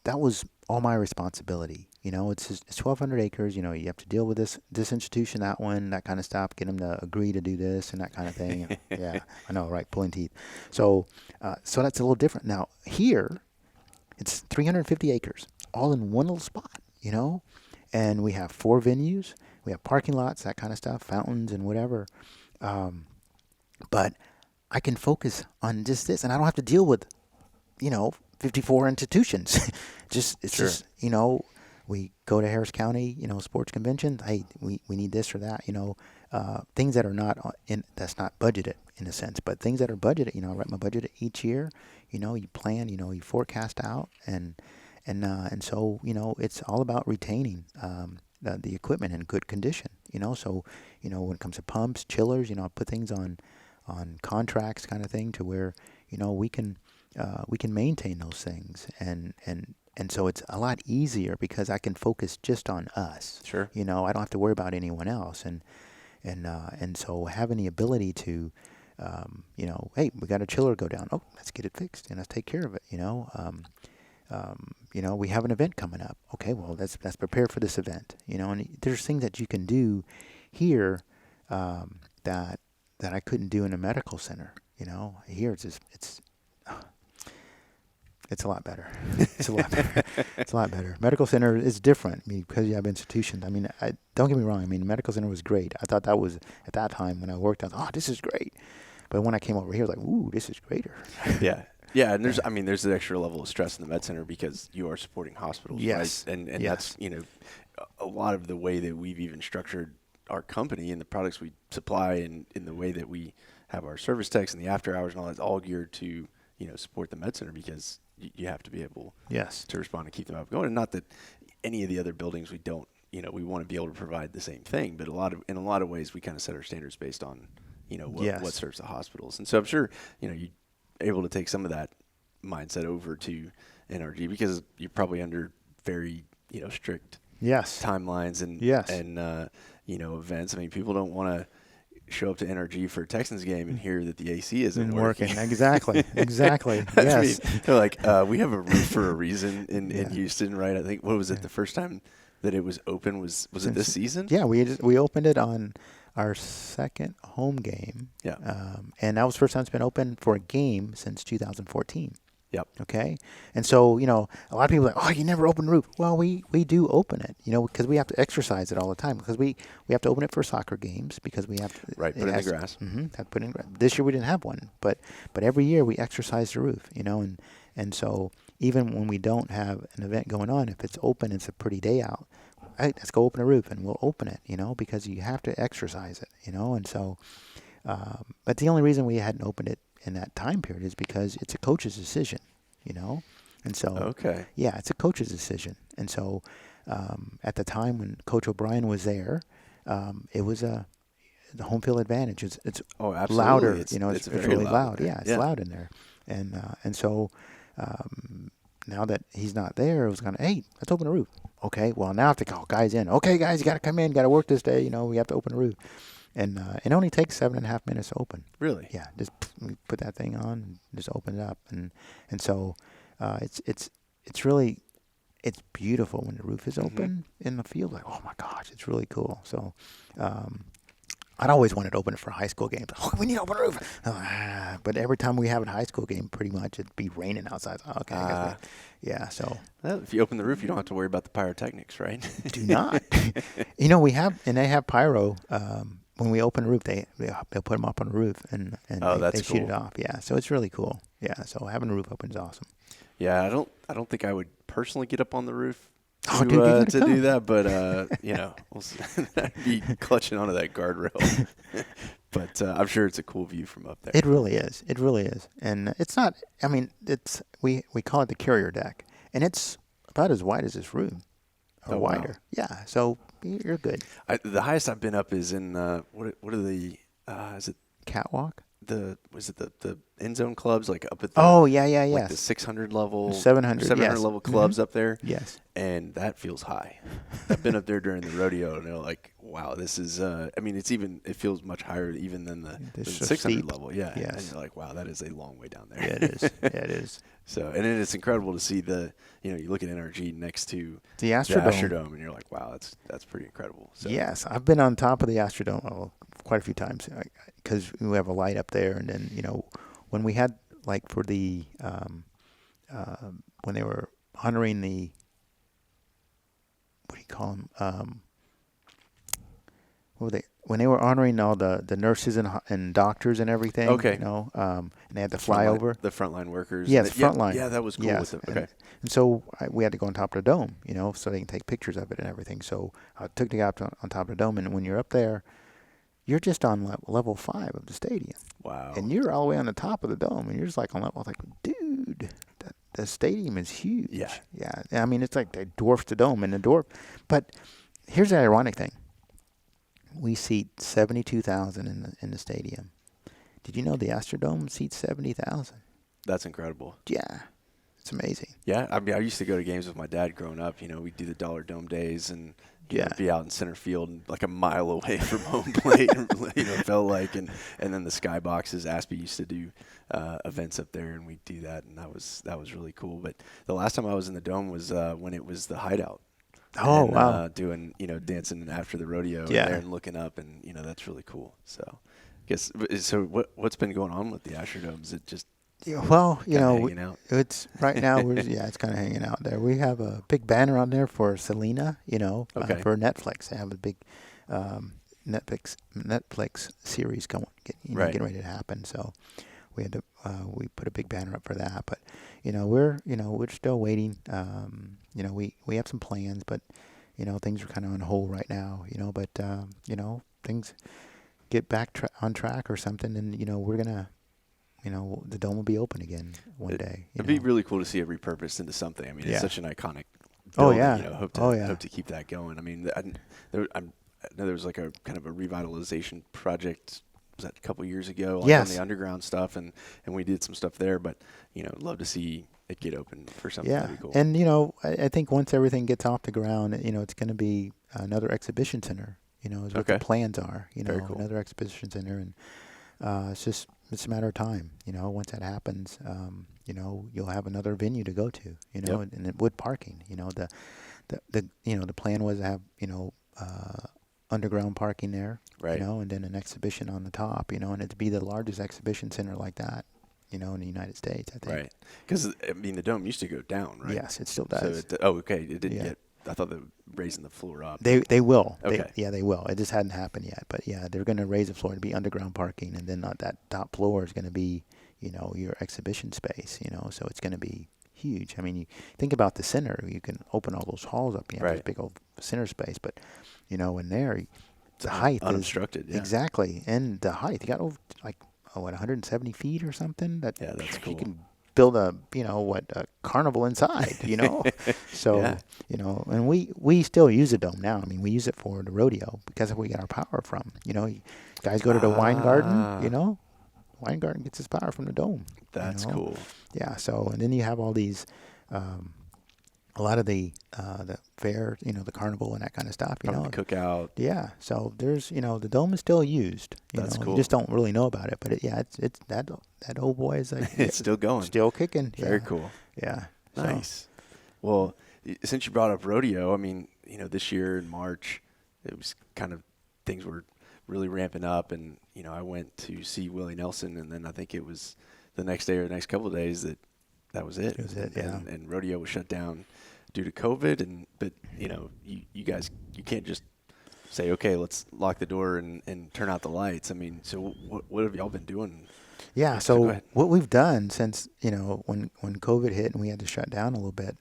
that was all my responsibility. It's 1,200 acres. You have to deal with this institution, that one, that kind of stuff, get them to agree to do this and that kind of thing. Yeah, I know, right? Pulling teeth. So that's a little different. Now here, it's 350 acres, all in one little spot. And we have 4 venues. We have parking lots, that kind of stuff, fountains and whatever. But I can focus on just this, and I don't have to deal with 54 institutions. It's Sure. just, we go to Harris County, sports conventions. Hey, we need this or that, things that are not that's not budgeted in a sense, but things that are budgeted, I write my budget each year, you plan, you forecast out and so, it's all about retaining, the equipment in good condition, so, when it comes to pumps, chillers, I put things on contracts kind of thing to where, we can maintain those things and so it's a lot easier because I can focus just on us. Sure. I don't have to worry about anyone else. And so having the ability to, hey, we got a chiller go down. Oh, let's get it fixed and let's take care of it. We have an event coming up. Okay, well, let's prepare for this event. And there's things that you can do here that I couldn't do in a medical center. Here it's a lot better. It's a lot better. It's a lot better. Medical center is different because you have institutions. Don't get me wrong. Medical center was great. I thought that was, at that time when I worked, I thought, oh, this is great. But when I came over here, I was like, ooh, this is greater. Yeah. Yeah, and there's an extra level of stress in the med center because you are supporting hospitals, yes. Right? And yes. That's, a lot of the way that we've even structured our company and the products we supply and in the way that we have our service techs and the after hours and all that's all geared to, support the med center because you have to be able yes. to respond and keep them up going. And not that any of the other buildings we don't, we want to be able to provide the same thing, but in a lot of ways we kind of set our standards based on, what serves the hospitals. And so I'm sure, you're able to take some of that mindset over to NRG because you're probably under very, strict yes. timelines and, yes. and events. People don't want to show up to NRG for a Texans game and hear that the AC isn't working. Exactly. Yes. They're like, we have a roof for a reason in Houston, right? I think, what was it, the first time that it was open was it this season? Yeah, we opened it on our second home game. Yeah. And that was the first time it's been open for a game since 2014. Yep. Okay. And so, a lot of people are like, oh, you never open the roof. Well, we do open it, because we have to exercise it all the time because we have to open it for soccer games because we have to. Right. Put it in the grass. Mm-hmm. Have to put it in grass. This year we didn't have one, but every year we exercise the roof, and so even when we don't have an event going on, if it's open, it's a pretty day out. Right, let's go open a roof and we'll open it, because you have to exercise it, and so, but the only reason we hadn't opened it in that time period is because it's a coach's decision, and so, okay. Yeah, it's a coach's decision. And so, at the time when Coach O'Brien was there, it was the home field advantage. It's louder, it's really loud. Yeah, it's loud in there. And so, now that he's not there, it was kind of, hey, let's open the roof. Okay, well, now I have to call guys in. Okay, guys, you got to come in, got to work this day. We have to open the roof. And it only takes 7.5 minutes to open. Really? Yeah, just put that thing on and just open it up. And so it's really, it's beautiful when the roof is open in the field. Like, oh, my gosh, it's really cool. So I'd always wanted to open it for high school games. Oh, we need to open the roof. But every time we have a high school game, pretty much it'd be raining outside. Oh, okay. Yeah, so. Well, if you open the roof, you don't have to worry about the pyrotechnics, right? Do not. We have, and they have pyro. When we open the roof, they'll put them up on the roof and they shoot it off. Yeah, so it's really cool. Yeah, so having the roof open is awesome. Yeah, I don't think I would personally get up on the roof to do that, but I'd be clutching onto that guardrail. But I'm sure it's a cool view from up there. It really is. It really is. And it's not. It's we call it the carrier deck, and it's about as wide as this room, or wider. Wow. Yeah. So you're good. The highest I've been up is in what are the is it catwalk? Was it the end zone clubs like up at the like the 600 level 700 level clubs up there? Yes. And that feels high. I've been up there during the rodeo and they're like, wow, this is it feels much higher even than the 600 steep level. Yeah. Yes. And you're like, wow, that is a long way down there. Yeah, it is. Yeah, it is. So, and then it's incredible to see you look at NRG next to the Astrodome and you're like, wow, that's pretty incredible. So. Yes, I've been on top of the Astrodome quite a few times because we have a light up there. And then, when we had, like, for the, when they were honoring the, what do you call them? when they were honoring all the nurses and doctors and everything, Okay. and they had to fly over. The frontline workers. Yes, frontline. Yeah, that was cool. Yes. Okay. And so we had to go on top of the dome, so they can take pictures of it and everything. So I took the guy up on top of the dome, and when you're up there, you're just on level 5 of the stadium. Wow. And you're all the way on the top of the dome, and you're just like on level. I was like, dude, the stadium is huge. Yeah. Yeah. I mean, it's like they dwarf the dome and the dwarf. But here's the ironic thing. We seat 72,000 in the stadium. Did you know the Astrodome seats 70,000? That's incredible. Yeah. It's amazing. Yeah, I mean, I used to go to games with my dad growing up. We'd do the Dollar Dome days and be out in center field like a mile away from home plate. It felt like, and then the skyboxes. Aspie used to do events up there, and we'd do that, and that was really cool. But the last time I was in the dome was when it was the Hideout. Oh, and, wow. Doing dancing after the rodeo Yeah. there and looking up, and that's really cool. So, I guess so. What's been going on with the Astrodome? Is it just well, hanging out? it's right now. It's kind of hanging out there. We have a big banner on there for Selena. Okay. For Netflix. They have a big Netflix series getting ready to happen. So we had to we put a big banner up for that. But we're still waiting. We have some plans, but things are kind of on hold right now. But things get back on track or something, and we're gonna. The dome will be open again one day. It'd be really cool to see it repurposed into something. I mean, it's such an iconic building. Oh, yeah. Hope to keep that going. I mean, I know there was like a kind of a revitalization project. Was that a couple years ago? On the underground stuff, and we did some stuff there. But love to see it get open for something. Yeah, that'd be cool. And I think once everything gets off the ground, it's going to be another exhibition center. Is what the plans are. Very cool. Another exhibition center, and it's a matter of time. Once that happens, you'll have another venue to go to. And with parking. The plan was to have underground parking there. Right. And then an exhibition on the top. And it'd be the largest exhibition center like that. In the United States, I think. Right. Because the dome used to go down, right? Yes, it still does. So okay. It didn't get. I thought they were raising the floor up. They will. Okay. They will. It just hadn't happened yet. But they're going to raise the floor to be underground parking, and then that top floor is going to be, your exhibition space. So it's going to be huge. I mean, you think about the center. You can open all those halls up. You have this big old center space, but in there, the height unobstructed. Is, exactly, and the height. You got over 170 feet or something. That's cool. You can build a carnival inside, So, and we still use the dome now. I mean, we use it for the rodeo because we get our power from. Guys go to the wine garden, wine garden gets its power from the dome. That's cool. Yeah. So, and then you have all these, a lot of the fair, the carnival and that kind of stuff, The cookout. Yeah. So there's, the dome is still used. That's cool. You just don't really know about it, but it's that old boy is like it's still going, still kicking. Very cool. Yeah. Nice. Well, since you brought up rodeo, I mean, this year in March, it was kind of things were really ramping up, and I went to see Willie Nelson, and then I think it was the next day or the next couple of days that was it. And rodeo was shut down due to COVID, but you guys, you can't just say, okay, let's lock the door and turn out the lights. I mean, so what have y'all been doing? Yeah, so what we've done since, when COVID hit and we had to shut down a little bit,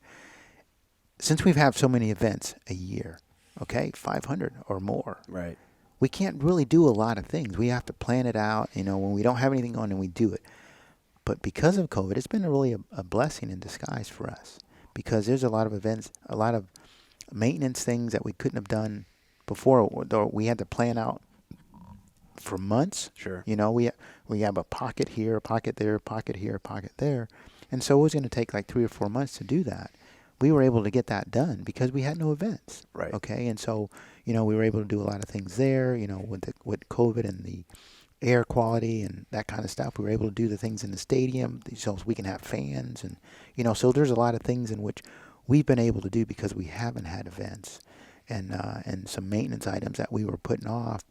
since we've had so many events a year, 500 or more. Right. We can't really do a lot of things. We have to plan it out, when we don't have anything on and we do it. But because of COVID, it's been really a blessing in disguise for us because there's a lot of events, a lot of maintenance things that we couldn't have done before. We had to plan out for months. Sure. We have a pocket here, a pocket there, a pocket here, a pocket there. And so it was going to take like 3 or 4 months to do that. We were able to get that done because we had no events. Right. Okay. And so, we were able to do a lot of things there, with COVID and the air quality and that kind of stuff. We were able to do the things in the stadium so we can have fans and, so there's a lot of things in which we've been able to do because we haven't had events and some maintenance items that we were putting off,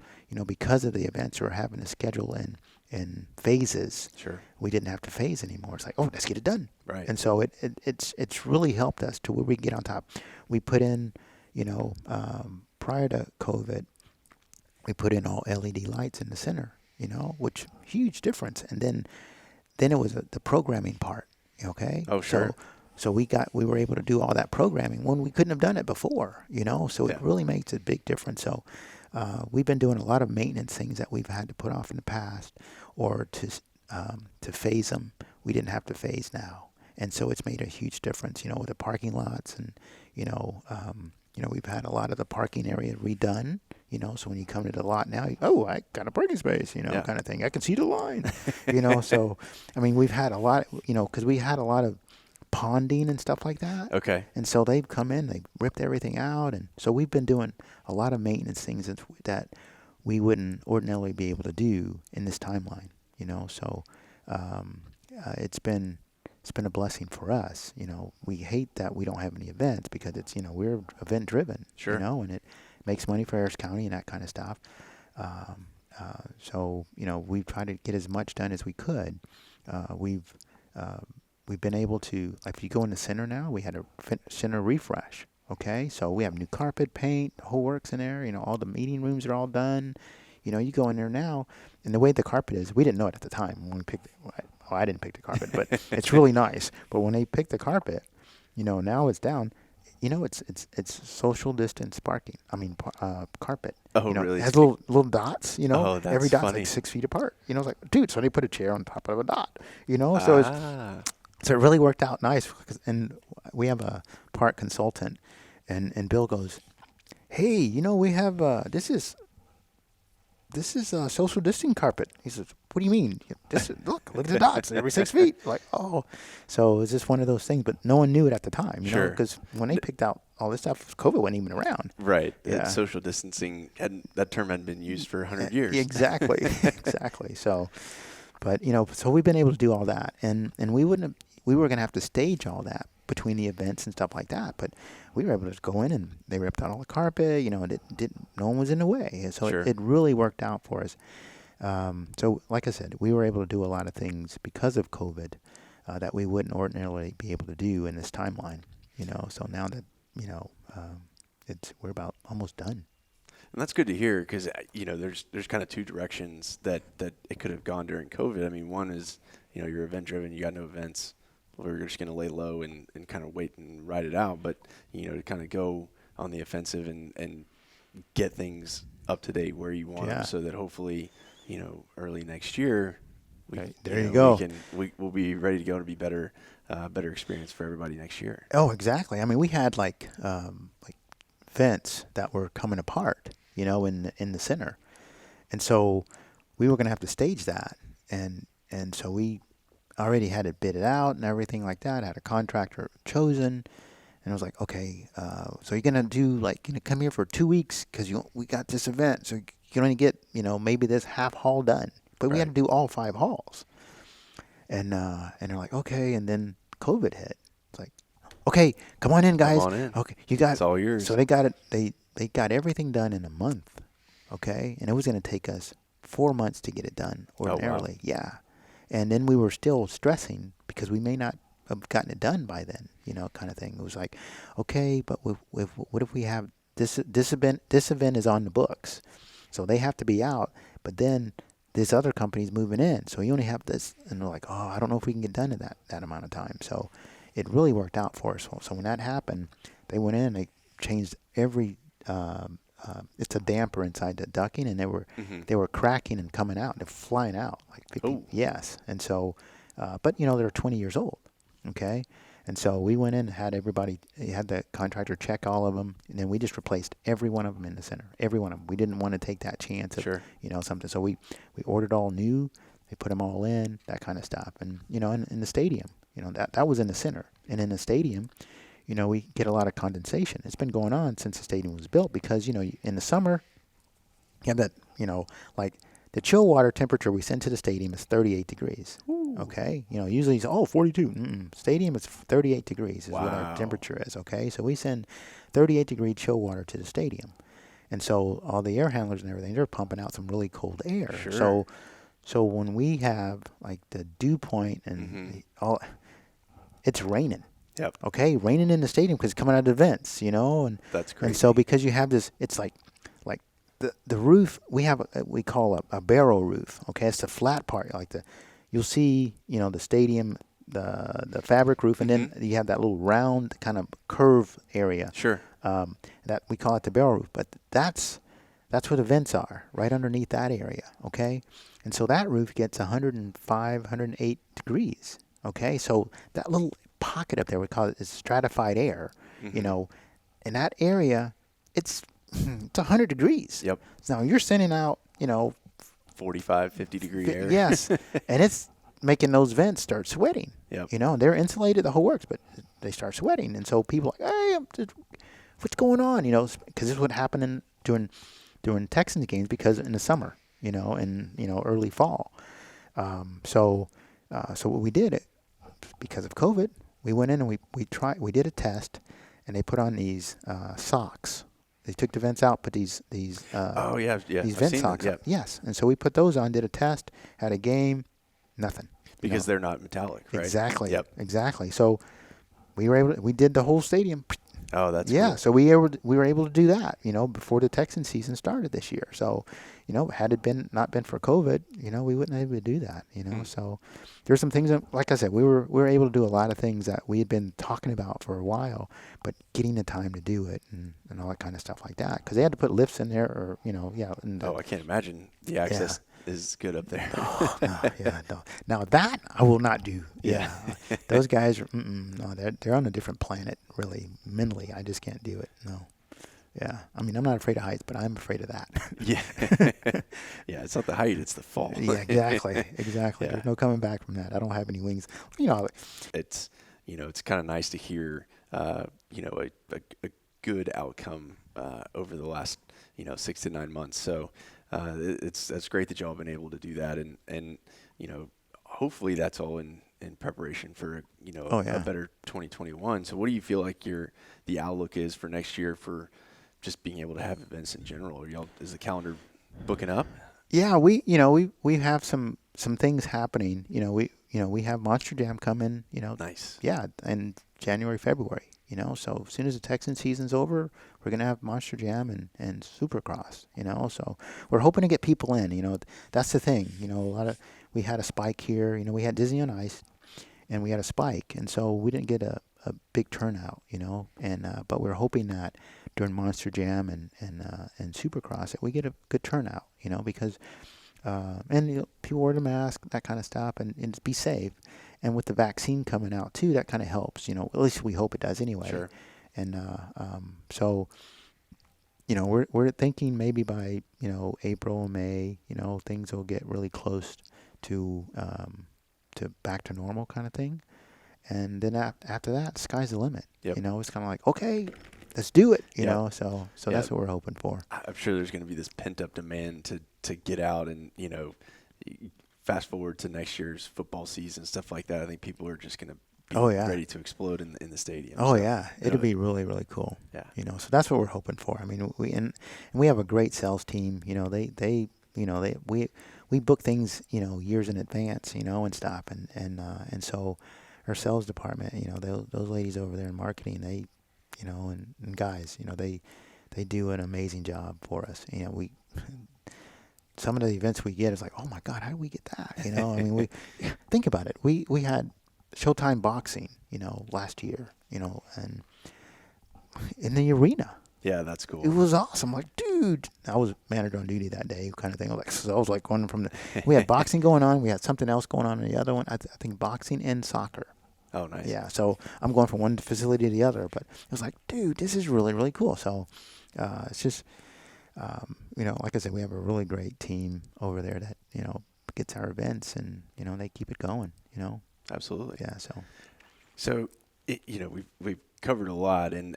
because of the events or having to schedule in phases. Sure. We didn't have to phase anymore. It's like, oh, let's get it done. Right. And so it's really helped us to where we can get on top. We put in, prior to COVID, we put in all LED lights in the center, which huge difference. And then it was the programming part, okay? Oh, sure. So we were able to do all that programming when we couldn't have done it before, So it really makes a big difference. So we've been doing a lot of maintenance things that we've had to put off in the past, or to phase them. We didn't have to phase now, and so it's made a huge difference. With the parking lots, and we've had a lot of the parking area redone. So when you come to the lot now, I got a parking space, kind of thing. I can see the line, So, I mean, we've had a lot, because we had a lot of ponding and stuff like that. Okay. And so they've come in, they've ripped everything out, and so we've been doing a lot of maintenance things that we wouldn't ordinarily be able to do in this timeline. So it's been a blessing for us. We hate that we don't have any events because it's we're event driven. Sure. And it makes money for Harris County and that kind of stuff. So we've tried to get as much done as we could. We've been able to, if you go in the center now, we had a center refresh. Okay, so we have new carpet, paint, the whole works in there. All the meeting rooms are all done. You go in there now, and the way the carpet is, we didn't know it at the time when we picked it. Well, I didn't pick the carpet, but it's really nice. But when they picked the carpet, now it's down. It's social distance parking. I mean, carpet. Oh, really? It has little dots. Oh, that's every dot's funny. like 6 feet apart. It's like, dude. So they put a chair on top of a dot. So it really worked out nice. And we have a park consultant, and Bill goes, "Hey, we have this is a social distancing carpet." He says, "What do you mean? Look at the dots every 6 feet." Like, oh, so it's just one of those things. But no one knew it at the time, Sure. because when they picked out all this stuff, COVID wasn't even around. Right. Yeah. Social distancing that term hadn't been used for 100 years. Exactly, exactly. So, but so we've been able to do all that, and we were going to have to stage all that between the events and stuff like that, but we were able to go in and they ripped out all the carpet. No one was in the way, so Sure. it really worked out for us. So, like I said, we were able to do a lot of things because of COVID that we wouldn't ordinarily be able to do in this timeline. So now that we're about almost done. And that's good to hear because there's kind of two directions that it could have gone during COVID. I mean, one is you're event driven, you got no events. We're just going to lay low and kind of wait and ride it out. But, to kind of go on the offensive and get things up to date where you want them so that hopefully, early next year, we'll be ready to go to be better experience for everybody next year. Oh, exactly. I mean, we had like vents that were coming apart, in the center. And so we were going to have to stage that. And so we already had it bidded out and everything like that. I had a contractor chosen, and I was like, okay, so you're gonna come here for 2 weeks because we got this event, so you can only get maybe this half hall done, but we had to do all 5 halls, and they're like, okay, and then COVID hit. It's like, okay, come on in, guys. Come on in. Okay, you got it's all yours. So they got it. They got everything done in a month, okay, and it was gonna take us 4 months to get it done ordinarily. Oh, wow. Yeah. And then we were still stressing because we may not have gotten it done by then, kind of thing. It was like, okay, but what if we have this event? This event is on the books, so they have to be out. But then this other company's moving in, so you only have this. And they're like, oh, I don't know if we can get done in that amount of time. So it really worked out for us. So when that happened, they went in, they changed every. It's a damper inside the ducting, and they were cracking and coming out. They're flying out like 50. Oh. Yes, and so, but they're 20 years old, okay, and so we went in and had the contractor check all of them, and then we just replaced every one of them in the center, every one of them. We didn't want to take that chance of something, so we ordered all new. They put them all in, that kind of stuff, and in the stadium, that was in the center, and in the stadium. We get a lot of condensation. It's been going on since the stadium was built because, in the summer, you have that, like the chill water temperature we send to the stadium is 38 degrees. Ooh. Okay. Usually it's, 42. Stadium is 38 degrees is what Wow. our temperature is. Okay. So we send 38-degree chill water to the stadium. And so all the air handlers and everything, they're pumping out some really cold air. Sure. So when we have like the dew point and it's raining. Yep. Okay, raining in the stadium because it's coming out of the vents, and That's crazy. And so because you have this, it's like the roof, we have we call a barrel roof. Okay, it's the flat part, like you'll see, the stadium, the fabric roof, and then you have that little round kind of curve area. Sure. That we call it the barrel roof, but that's where the vents are, right underneath that area. Okay, and so that roof gets 105, 108 degrees. Okay, so that little pocket up there, we call it is stratified air. In that area, it's 100 degrees. Yep. So now you're sending out, 45, 50-degree air. Yes, and it's making those vents start sweating. Yep. And they're insulated, the whole works, but they start sweating, and so people are like, hey, what's going on? Because this is what happened during Texans games, because in the summer, and early fall. So what we did, because of COVID, we went in and we did a test, and they put on these socks. They took the vents out, put these These these vent socks on. Yes, and so we put those on, did a test, had a game, nothing. Because they're not metallic, right? Exactly. Yep. Exactly. So we did the whole stadium. Oh, that's yeah. cool. So we were able to do that, before the Texan season started this year. So, had it not been for COVID, we wouldn't have been able to do that. So there's some things that, like I said, we were able to do a lot of things that we had been talking about for a while, but getting the time to do it and all that kind of stuff like that, because they had to put lifts in there, or I can't imagine the access is good up there. No. Now that I will not do. Yeah. Those guys are, no, they're on a different planet, really, mentally. I just can't do it. No. Yeah. I mean, I'm not afraid of heights, but I'm afraid of that. Yeah. Yeah, it's not the height, it's the fall. Yeah, exactly. Yeah. There's no coming back from that. I don't have any wings. It's, it's kind of nice to hear, a good outcome over the last, 6 to 9 months. So, that's great that y'all have been able to do that, and hopefully that's all in preparation for a better 2021. So what do you feel like the outlook is for next year for just being able to have events in general? Is the calendar booking up? Yeah, we have some things happening. We have Monster Jam coming. Nice. Yeah, in January, February. So as soon as the Texan season's over, we're gonna have Monster Jam and Supercross. So we're hoping to get people in. That's the thing. We had a spike here. We had Disney on Ice, and we had a spike, and so we didn't get a big turnout. But we're hoping that during Monster Jam and Supercross that we get a good turnout. Because people wear the mask, that kind of stuff, and be safe. And with the vaccine coming out too, that kind of helps. At least we hope it does anyway. Sure. And so, we're thinking maybe by April, May, things will get really close to back to normal kind of thing. And then after that, sky's the limit. Yep. It's kind of like, okay, let's do it. You Yep. know, so that's what we're hoping for. I'm sure there's going to be this pent up demand to get out and fast forward to next year's football season, stuff like that. I think people are just going to be ready to explode in the stadium. Oh, so, yeah. It'll be really, really cool. Yeah. So that's what we're hoping for. I mean, we have a great sales team. We book things, years in advance, and stuff. And so our sales department, those ladies over there in marketing, they, and guys, they do an amazing job for us. Some of the events we get is like, oh my God, how do we get that? I mean, we think about it. We had Showtime Boxing, last year, and in the arena. Yeah, that's cool. It was awesome. Like, dude, I was manager on duty that day, kind of thing. I was like going from we had boxing going on, we had something else going on in the other one. I think boxing and soccer. Oh, nice. Yeah, so I'm going from one facility to the other, but it was like, dude, this is really, really cool. So it's just, like I said, we have a really great team over there that, gets our events and, they keep it going, Absolutely. Yeah, So, we've covered a lot, and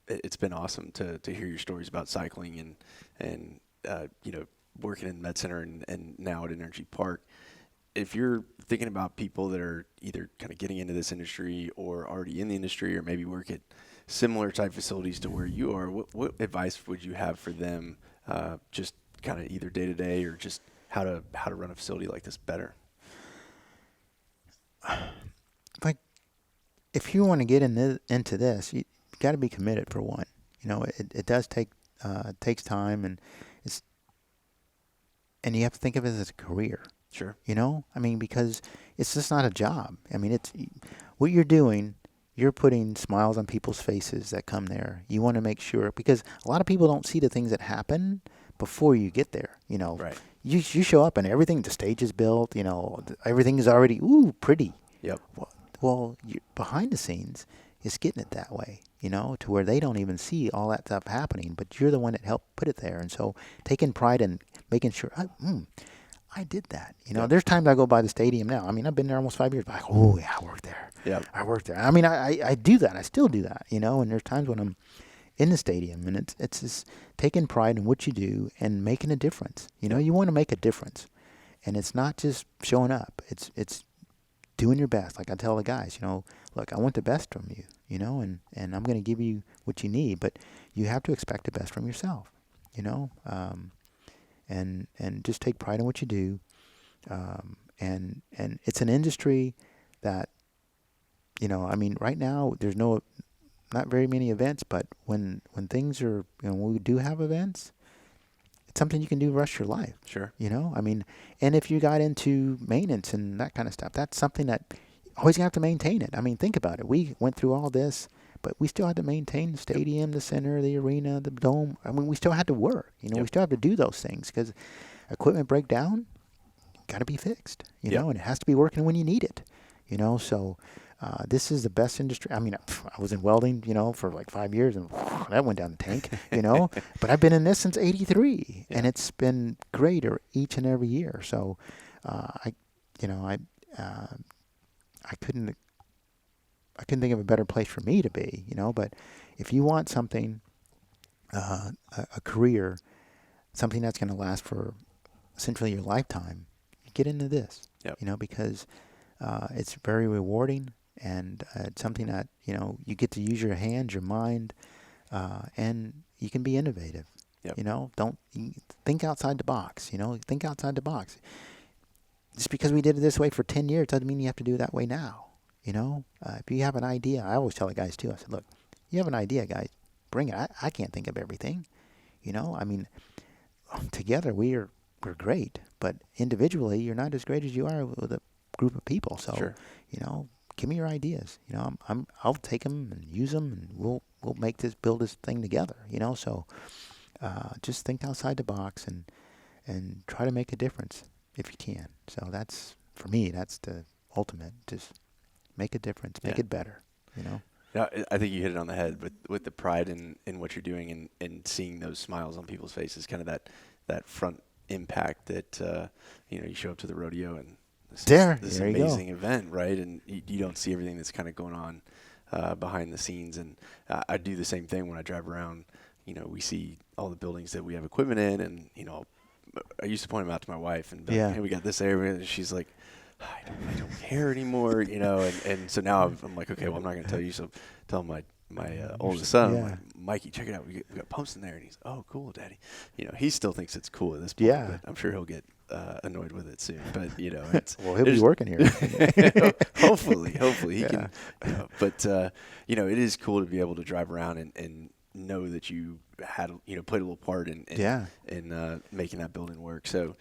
it's been awesome to hear your stories about cycling and working in Med Center and now at NRG Park. If you're thinking about people that are either kind of getting into this industry or already in the industry or maybe work at similar type facilities to where you are, what advice would you have for them, just kind of either day to day or just how to run a facility like this better? Like, if you want to get into this, you got to be committed for one. It does takes time, and it's and you have to think of it as a career. Sure. You know, I mean, because it's just not a job. I mean, it's what you're doing. You're putting smiles on people's faces that come there. You want to make sure, because a lot of people don't see the things that happen before you get there. You know, Right. you show up and everything, the stage is built. You know, everything is already pretty. Yep. Well, behind the scenes is getting it that way. You know, to where they don't even see all that stuff happening, but you're the one that helped put it there. And so, taking pride in making sure. I did that. You know, Yep. there's times I go by the stadium now. I mean, I've been there almost 5 years. But oh, yeah, I worked there. Yep. I worked there. I mean, I do that. I still do that, you know, and there's times when I'm in the stadium and it's just taking pride in what you do and making a difference. You know, you want to make a difference. And it's not just showing up. It's doing your best. Like I tell the guys, you know, look, I want the best from you, you know, and I'm going to give you what you need, but you have to expect the best from yourself, you know. And just take pride in what you do, and it's an industry that, you know, I mean, right now there's not very many events, but when things are, you know, when we do have events, it's something you can do the rest of your life. Sure. You know, I mean, and if you got into maintenance and that kind of stuff, that's something that always gonna have to maintain it. I mean, think about it. We went through all this, but we still had to maintain the stadium, the center, the arena, the dome. I mean, we still had to work. You know, we still have to do those things because equipment break down, got to be fixed. You know, and it has to be working when you need it. You know, so this is the best industry. I mean, I was in welding, you know, for like 5 years, and that went down the tank. You know, but I've been in this since '83, and it's been greater each and every year. So, I couldn't think of a better place for me to be, you know. But if you want something, a career, something that's going to last for essentially your lifetime, get into this, you know, because it's very rewarding, and it's something that, you know, you get to use your hands, your mind, and you can be innovative. You know, think outside the box. You know, think outside the box. Just because we did it this way for 10 years doesn't mean you have to do it that way now. You know, if you have an idea, I always tell the guys too, I said, look, you have an idea, guys, bring it. I can't think of everything. You know, I mean, together we're great, but individually you're not as great as you are with a group of people. So, you know, give me your ideas. You know, I'll take them and use them, and we'll build this thing together. You know, so just think outside the box and try to make a difference if you can. So that's, for me, that's the ultimate. Just make a difference, make it better, you know? Yeah, I think you hit it on the head with the pride in what you're doing and seeing those smiles on people's faces, kind of that front impact that, you know, you show up to the rodeo and this amazing event, right? And you don't see everything that's kind of going on behind the scenes. And I do the same thing when I drive around. You know, we see all the buildings that we have equipment in, and, you know, I used to point them out to my wife and be like, hey, we got this area, and she's like, I don't care anymore, you know, and so now I'm like, okay, well, I'm not going to tell you. So tell my oldest son, like, Mikey, check it out. We got pumps in there, and he's, oh, cool, Daddy. You know, he still thinks it's cool at this point. But I'm sure he'll get annoyed with it soon. But, you know, it's well, he'll be working here. hopefully he can. You know, but you know, it is cool to be able to drive around and know that you had, you know, played a little part in making that building work. So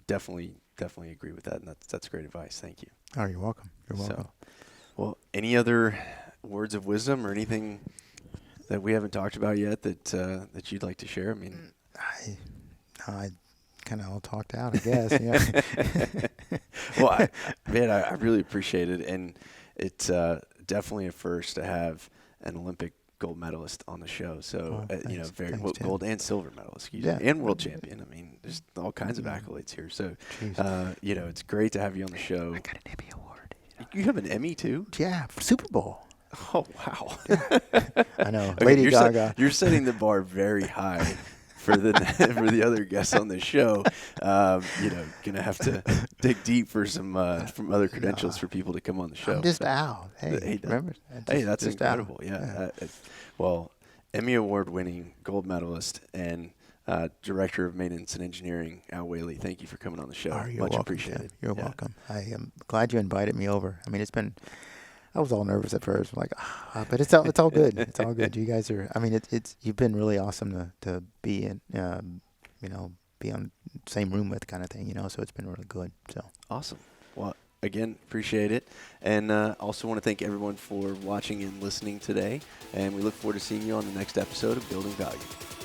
definitely agree with that, and that's great advice. Thank you. Oh, you're welcome. You're welcome. So, well, any other words of wisdom or anything that we haven't talked about yet that you'd like to share? I mean, I kind of all talked out, I guess. Yeah. Well, I really appreciate it, and it's definitely a first to have an Olympic gold medalist on the show. So, you know, gold and silver medalist, and world champion. I mean, there's all kinds of accolades here. So, you know, it's great to have you on the show. I got an Emmy Award. You have an Emmy too? Yeah, for Super Bowl. Oh, wow. Yeah. I know. Okay, Lady Gaga. You're setting the bar very high for the other guests on the show. You know, gonna have to dig deep for some from other credentials for people to come on the show. I'm just out. Hey, remember? That's incredible. Yeah. Well, Emmy Award winning gold medalist and Director of Maintenance and Engineering, Whaley, thank you for coming on the show. Much appreciated. You're welcome. I am glad you invited me over. I mean, I was all nervous at first, like, but it's all good. It's all good. You guys are. I mean, you've been really awesome to be in, you know, be on the same room with kind of thing, so it's been really good. So Awesome. Well, again, appreciate it. And also want to thank everyone for watching and listening today. And we look forward to seeing you on the next episode of Building Value.